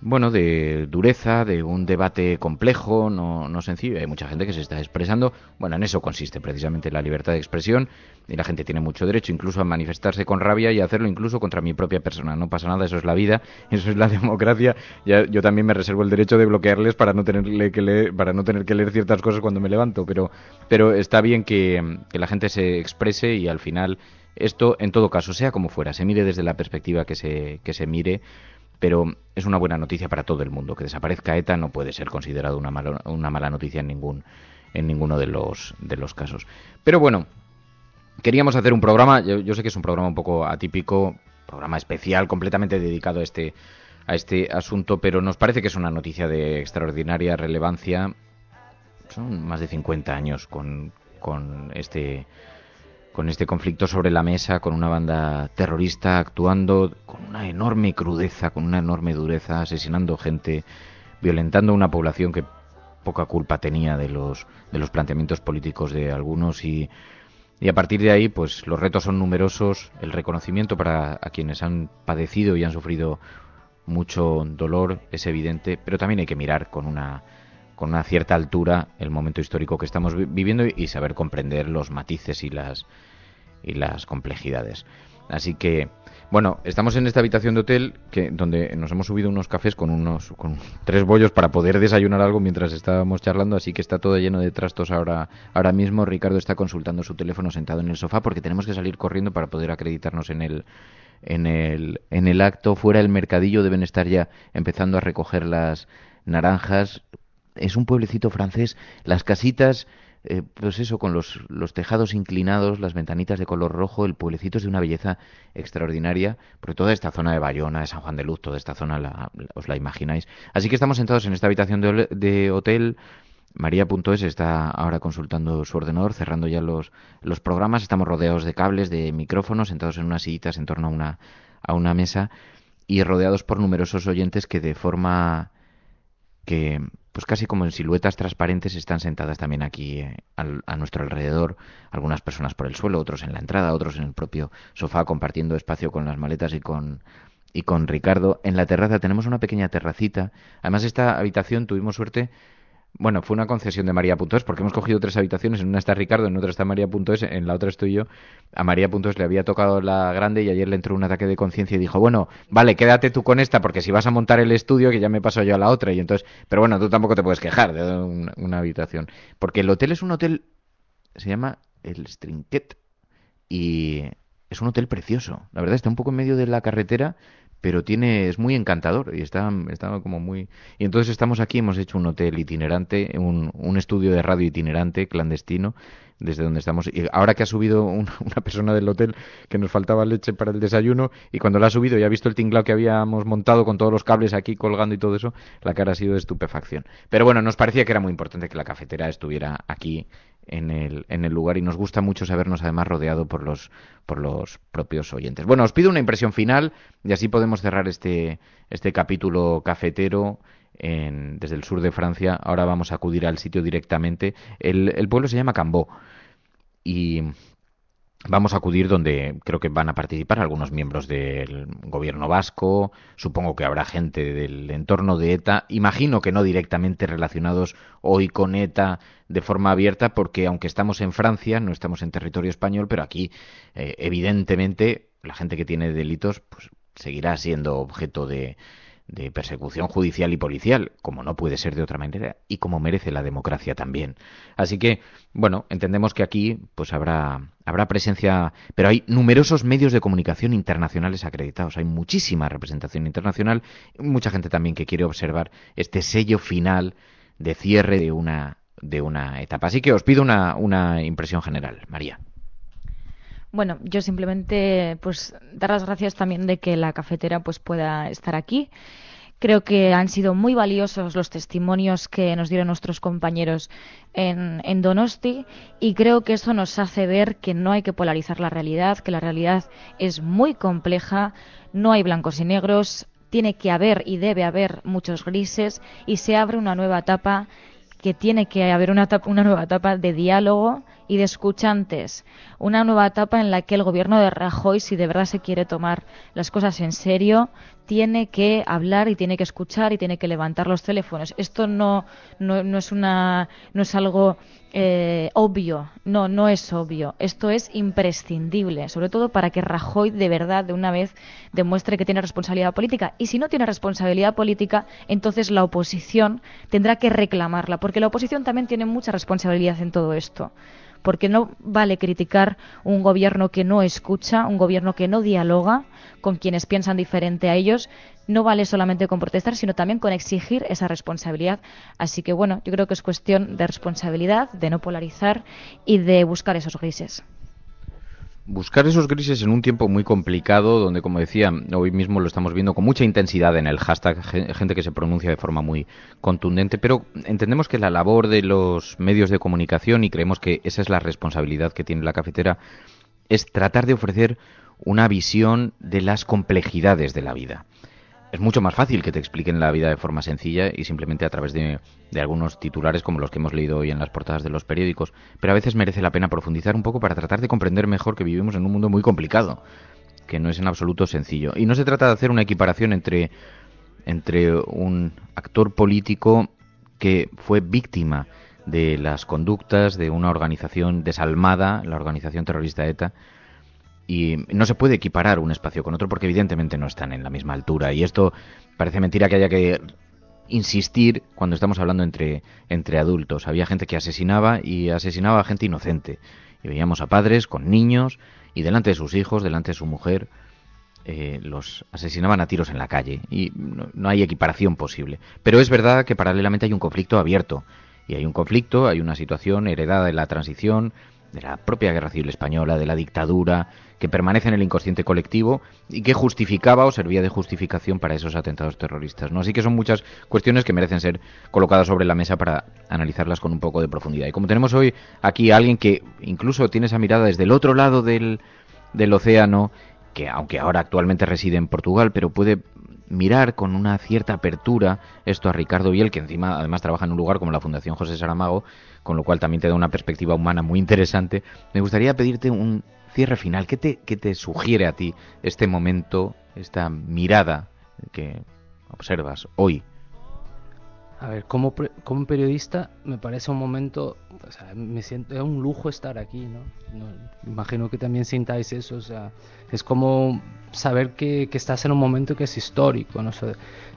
bueno, de dureza, de un debate complejo, no sencillo. Hay mucha gente que se está expresando. Bueno, en eso consiste precisamente la libertad de expresión, y la gente tiene mucho derecho incluso a manifestarse con rabia y a hacerlo incluso contra mi propia persona. No pasa nada, eso es la vida, eso es la democracia. Yo también me reservo el derecho de bloquearles para no tener que leer ciertas cosas cuando me levanto, pero está bien que la gente se exprese, y al final esto, en todo caso, sea como fuera, se mire desde la perspectiva que se mire, pero es una buena noticia para todo el mundo. Que desaparezca ETA no puede ser considerado una mala noticia en ninguno de los casos. Pero bueno, queríamos hacer un programa, yo sé que es un programa un poco atípico, programa especial, completamente dedicado a este asunto, pero nos parece que es una noticia de extraordinaria relevancia. Son más de 50 años con este conflicto sobre la mesa, con una banda terrorista actuando con una enorme crudeza, con una enorme dureza, asesinando gente, violentando a una población que poca culpa tenía de los planteamientos políticos de algunos, y a partir de ahí pues los retos son numerosos. El reconocimiento para a quienes han padecido y han sufrido mucho dolor es evidente, pero también hay que mirar con una cierta altura el momento histórico que estamos viviendo y saber comprender los matices y las complejidades. Así que, bueno, estamos en esta habitación de hotel donde nos hemos subido unos cafés con 3 bollos para poder desayunar algo mientras estábamos charlando, así que está todo lleno de trastos ahora mismo. Ricardo está consultando su teléfono sentado en el sofá porque tenemos que salir corriendo para poder acreditarnos en el acto. Fuera del mercadillo deben estar ya empezando a recoger las naranjas. Es un pueblecito francés, las casitas, pues eso, con los tejados inclinados, las ventanitas de color rojo. El pueblecito es de una belleza extraordinaria, porque toda esta zona de Bayona, de San Juan de Luz, toda esta zona os la imagináis. Así que estamos sentados en esta habitación de hotel. María.es está ahora consultando su ordenador, cerrando ya los programas. Estamos rodeados de cables, de micrófonos, sentados en unas sillitas en torno a una mesa, y rodeados por numerosos oyentes que de forma que, pues casi como en siluetas transparentes, están sentadas también aquí a nuestro alrededor. Algunas personas por el suelo, otros en la entrada, otros en el propio sofá, compartiendo espacio con las maletas y con Ricardo. En la terraza tenemos una pequeña terracita. Además, esta habitación tuvimos suerte. Bueno, fue una concesión de María.es, porque hemos cogido 3 habitaciones. En una está Ricardo, en otra está María.es, en la otra estoy yo. A María.es le había tocado la grande y ayer le entró un ataque de conciencia y dijo, bueno, vale, quédate tú con esta, porque si vas a montar el estudio, que ya me paso yo a la otra. Y entonces, pero bueno, tú tampoco te puedes quejar de una habitación. Porque el hotel es un hotel, se llama el Strinquet, y es un hotel precioso. La verdad, está un poco en medio de la carretera, pero es muy encantador y está como muy... Y entonces estamos aquí, hemos hecho un hotel itinerante, un estudio de radio itinerante, clandestino, desde donde estamos. Y ahora que ha subido una persona del hotel, que nos faltaba leche para el desayuno, y cuando la ha subido y ha visto el tinglao que habíamos montado con todos los cables aquí colgando y todo eso, la cara ha sido de estupefacción. Pero bueno, nos parecía que era muy importante que la cafetera estuviera aquí en el lugar, y nos gusta mucho sabernos además rodeado por los propios oyentes. Bueno, os pido una impresión final y así podemos cerrar este capítulo cafetero desde el sur de Francia. Ahora vamos a acudir al sitio directamente. El pueblo se llama Cambó y vamos a acudir donde creo que van a participar algunos miembros del gobierno vasco. Supongo que habrá gente del entorno de ETA. Imagino que no directamente relacionados hoy con ETA de forma abierta, porque aunque estamos en Francia, no estamos en territorio español, pero aquí evidentemente la gente que tiene delitos pues seguirá siendo objeto de persecución judicial y policial, como no puede ser de otra manera y como merece la democracia también. Así que, bueno, entendemos que aquí pues habrá presencia, pero hay numerosos medios de comunicación internacionales acreditados, hay muchísima representación internacional, mucha gente también que quiere observar este sello final de cierre de una etapa. Así que os pido una impresión general, María. Bueno, yo simplemente pues dar las gracias también de que la cafetera pues pueda estar aquí. Creo que han sido muy valiosos los testimonios que nos dieron nuestros compañeros en Donosti, y creo que eso nos hace ver que no hay que polarizar la realidad, que la realidad es muy compleja, no hay blancos y negros, tiene que haber y debe haber muchos grises, y se abre una nueva etapa, que tiene que haber una nueva etapa de diálogo y de escuchantes. Una nueva etapa en la que el gobierno de Rajoy, si de verdad se quiere tomar las cosas en serio, tiene que hablar y tiene que escuchar y tiene que levantar los teléfonos. Esto no es algo obvio, no es obvio. Esto es imprescindible, sobre todo para que Rajoy de verdad de una vez demuestre que tiene responsabilidad política. Y si no tiene responsabilidad política, entonces la oposición tendrá que reclamarla, porque la oposición también tiene mucha responsabilidad en todo esto. Porque no vale criticar un gobierno que no escucha, un gobierno que no dialoga con quienes piensan diferente a ellos. No vale solamente con protestar, sino también con exigir esa responsabilidad. Así que bueno, yo creo que es cuestión de responsabilidad, de no polarizar y de buscar esos grises. Buscar esos grises en un tiempo muy complicado, donde, como decía, hoy mismo lo estamos viendo con mucha intensidad en el hashtag, gente que se pronuncia de forma muy contundente, pero entendemos que la labor de los medios de comunicación, y creemos que esa es la responsabilidad que tiene La Cafetera, es tratar de ofrecer una visión de las complejidades de la vida. Es mucho más fácil que te expliquen la vida de forma sencilla y simplemente a través de algunos titulares como los que hemos leído hoy en las portadas de los periódicos, pero a veces merece la pena profundizar un poco para tratar de comprender mejor que vivimos en un mundo muy complicado, que no es en absoluto sencillo. Y no se trata de hacer una equiparación entre un actor político que fue víctima de las conductas de una organización desalmada, la organización terrorista ETA, y no se puede equiparar un espacio con otro porque evidentemente no están en la misma altura, y esto parece mentira que haya que insistir cuando estamos hablando entre adultos. Había gente que asesinaba a gente inocente, y veíamos a padres con niños y delante de sus hijos, delante de su mujer, los asesinaban a tiros en la calle, y no hay equiparación posible. Pero es verdad que paralelamente hay un conflicto abierto, y hay una situación heredada de la transición, de la propia Guerra Civil Española, de la dictadura, que permanece en el inconsciente colectivo y que justificaba o servía de justificación para esos atentados terroristas, ¿no? Así que son muchas cuestiones que merecen ser colocadas sobre la mesa para analizarlas con un poco de profundidad. Y como tenemos hoy aquí a alguien que incluso tiene esa mirada desde el otro lado del océano, que aunque ahora actualmente reside en Portugal, pero puede mirar con una cierta apertura esto a Ricardo Biel, que encima además trabaja en un lugar como la Fundación José Saramago, con lo cual también te da una perspectiva humana muy interesante. Me gustaría pedirte un cierre final. ¿Qué te sugiere a ti este momento, esta mirada que observas hoy? A ver, como periodista me parece un momento, o sea, me siento, es un lujo estar aquí, ¿no? Imagino que también sintáis eso, o sea, es como saber que estás en un momento que es histórico, ¿no? O sea,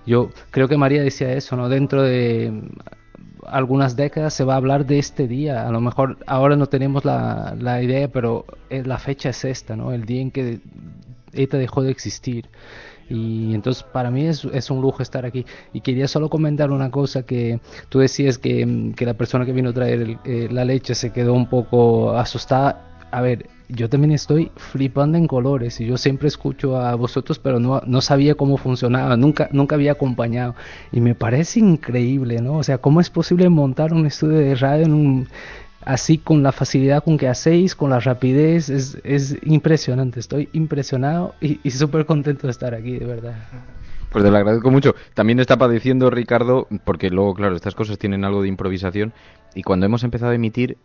yo creo que María decía eso, ¿no? Dentro de algunas décadas se va a hablar de este día, a lo mejor ahora no tenemos la idea, pero la fecha es esta, ¿no? El día en que ETA dejó de existir. Y entonces para mí es un lujo estar aquí. Y quería solo comentar una cosa, que tú decías que la persona que vino a traer la leche se quedó un poco asustada. A ver, yo también estoy flipando en colores, y yo siempre escucho a vosotros, pero no sabía cómo funcionaba, nunca había acompañado, y me parece increíble, ¿no? O sea, ¿cómo es posible montar un estudio de radio así, con la facilidad con que hacéis, con la rapidez? Es impresionante, estoy impresionado y súper contento de estar aquí, de verdad. Pues te lo agradezco mucho. También está padeciendo Ricardo, porque luego, claro, estas cosas tienen algo de improvisación, y cuando hemos empezado a emitir,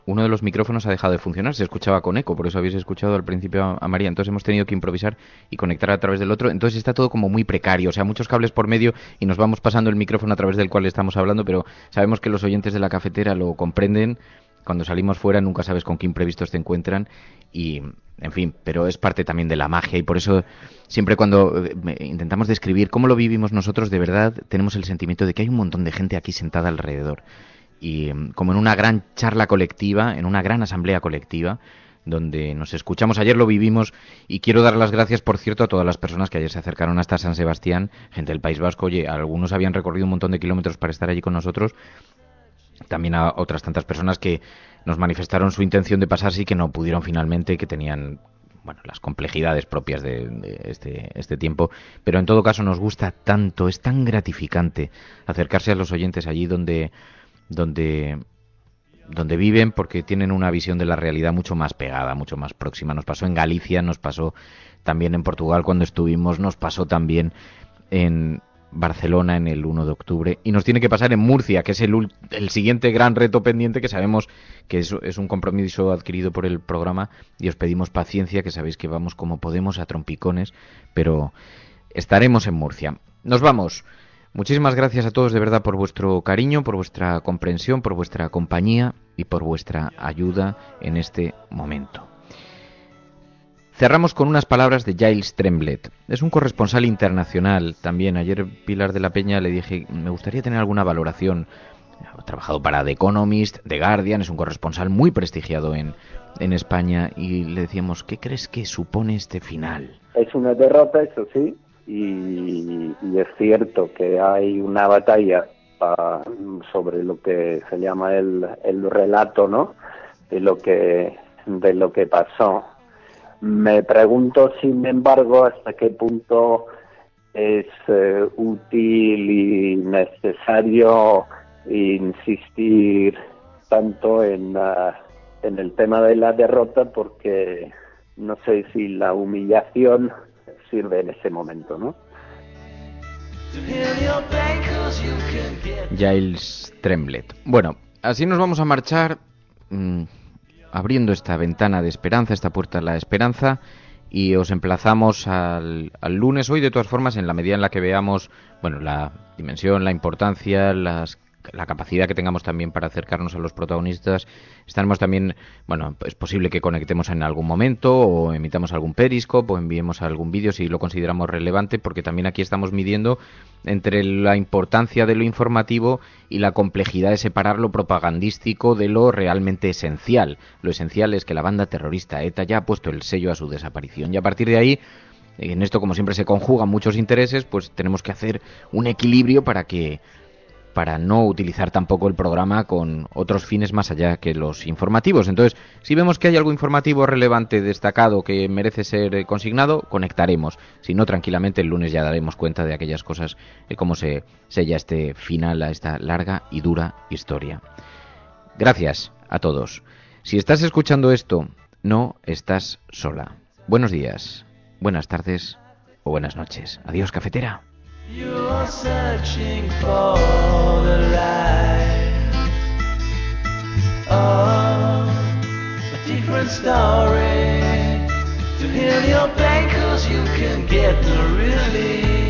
uno de los micrófonos ha dejado de funcionar, se escuchaba con eco, por eso habéis escuchado al principio a María, entonces hemos tenido que improvisar y conectar a través del otro, entonces está todo como muy precario, o sea, muchos cables por medio y nos vamos pasando el micrófono a través del cual estamos hablando, pero sabemos que los oyentes de La Cafetera lo comprenden. Cuando salimos fuera nunca sabes con qué imprevistos te encuentran y, en fin, pero es parte también de la magia, y por eso siempre cuando intentamos describir cómo lo vivimos nosotros, de verdad tenemos el sentimiento de que hay un montón de gente aquí sentada alrededor, y como en una gran charla colectiva, en una gran asamblea colectiva, donde nos escuchamos. Ayer lo vivimos, y quiero dar las gracias, por cierto, a todas las personas que ayer se acercaron hasta San Sebastián, gente del País Vasco. Oye, algunos habían recorrido un montón de kilómetros para estar allí con nosotros, también a otras tantas personas que nos manifestaron su intención de pasarse y que no pudieron finalmente, que tenían, bueno, las complejidades propias de este tiempo, pero en todo caso nos gusta tanto, es tan gratificante acercarse a los oyentes allí donde viven, porque tienen una visión de la realidad mucho más pegada, mucho más próxima. Nos pasó en Galicia, nos pasó también en Portugal cuando estuvimos, nos pasó también en Barcelona en el 1 de octubre y nos tiene que pasar en Murcia, que es el siguiente gran reto pendiente, que sabemos que es un compromiso adquirido por el programa y os pedimos paciencia, que sabéis que vamos como podemos a trompicones, pero estaremos en Murcia. Nos vamos. Muchísimas gracias a todos de verdad por vuestro cariño, por vuestra comprensión, por vuestra compañía y por vuestra ayuda en este momento. Cerramos con unas palabras de Giles Tremblett. Es un corresponsal internacional también. Ayer Pilar de la Peña le dije, me gustaría tener alguna valoración. Ha trabajado para The Economist, The Guardian, es un corresponsal muy prestigiado en España. Y le decíamos, ¿qué crees que supone este final? Es una derrota, eso sí, y es cierto que hay una batalla sobre lo que se llama el relato, ¿no? De lo que pasó. Me pregunto, sin embargo, hasta qué punto es útil y necesario insistir tanto en el tema de la derrota, porque no sé si la humillación sirve en ese momento, ¿no? Giles Tremblett. Bueno, así nos vamos a marchar abriendo esta ventana de esperanza, esta puerta a la esperanza, y os emplazamos al lunes. Hoy, de todas formas, en la medida en la que veamos, bueno, la dimensión, la importancia, la capacidad que tengamos también para acercarnos a los protagonistas, estaremos también, bueno, es posible que conectemos en algún momento o emitamos algún Periscope o enviemos algún vídeo si lo consideramos relevante, porque también aquí estamos midiendo entre la importancia de lo informativo y la complejidad de separar lo propagandístico de lo realmente esencial. Lo esencial es que la banda terrorista ETA ya ha puesto el sello a su desaparición, y a partir de ahí, en esto como siempre se conjugan muchos intereses, pues tenemos que hacer un equilibrio para no utilizar tampoco el programa con otros fines más allá que los informativos. Entonces, si vemos que hay algo informativo relevante, destacado, que merece ser consignado, conectaremos. Si no, tranquilamente el lunes ya daremos cuenta de aquellas cosas, de cómo se sella este final a esta larga y dura historia. Gracias a todos. Si estás escuchando esto, no estás sola. Buenos días, buenas tardes o buenas noches. Adiós, cafetera. You're searching for the light of a different story to heal your pain, 'cause you can get no relief.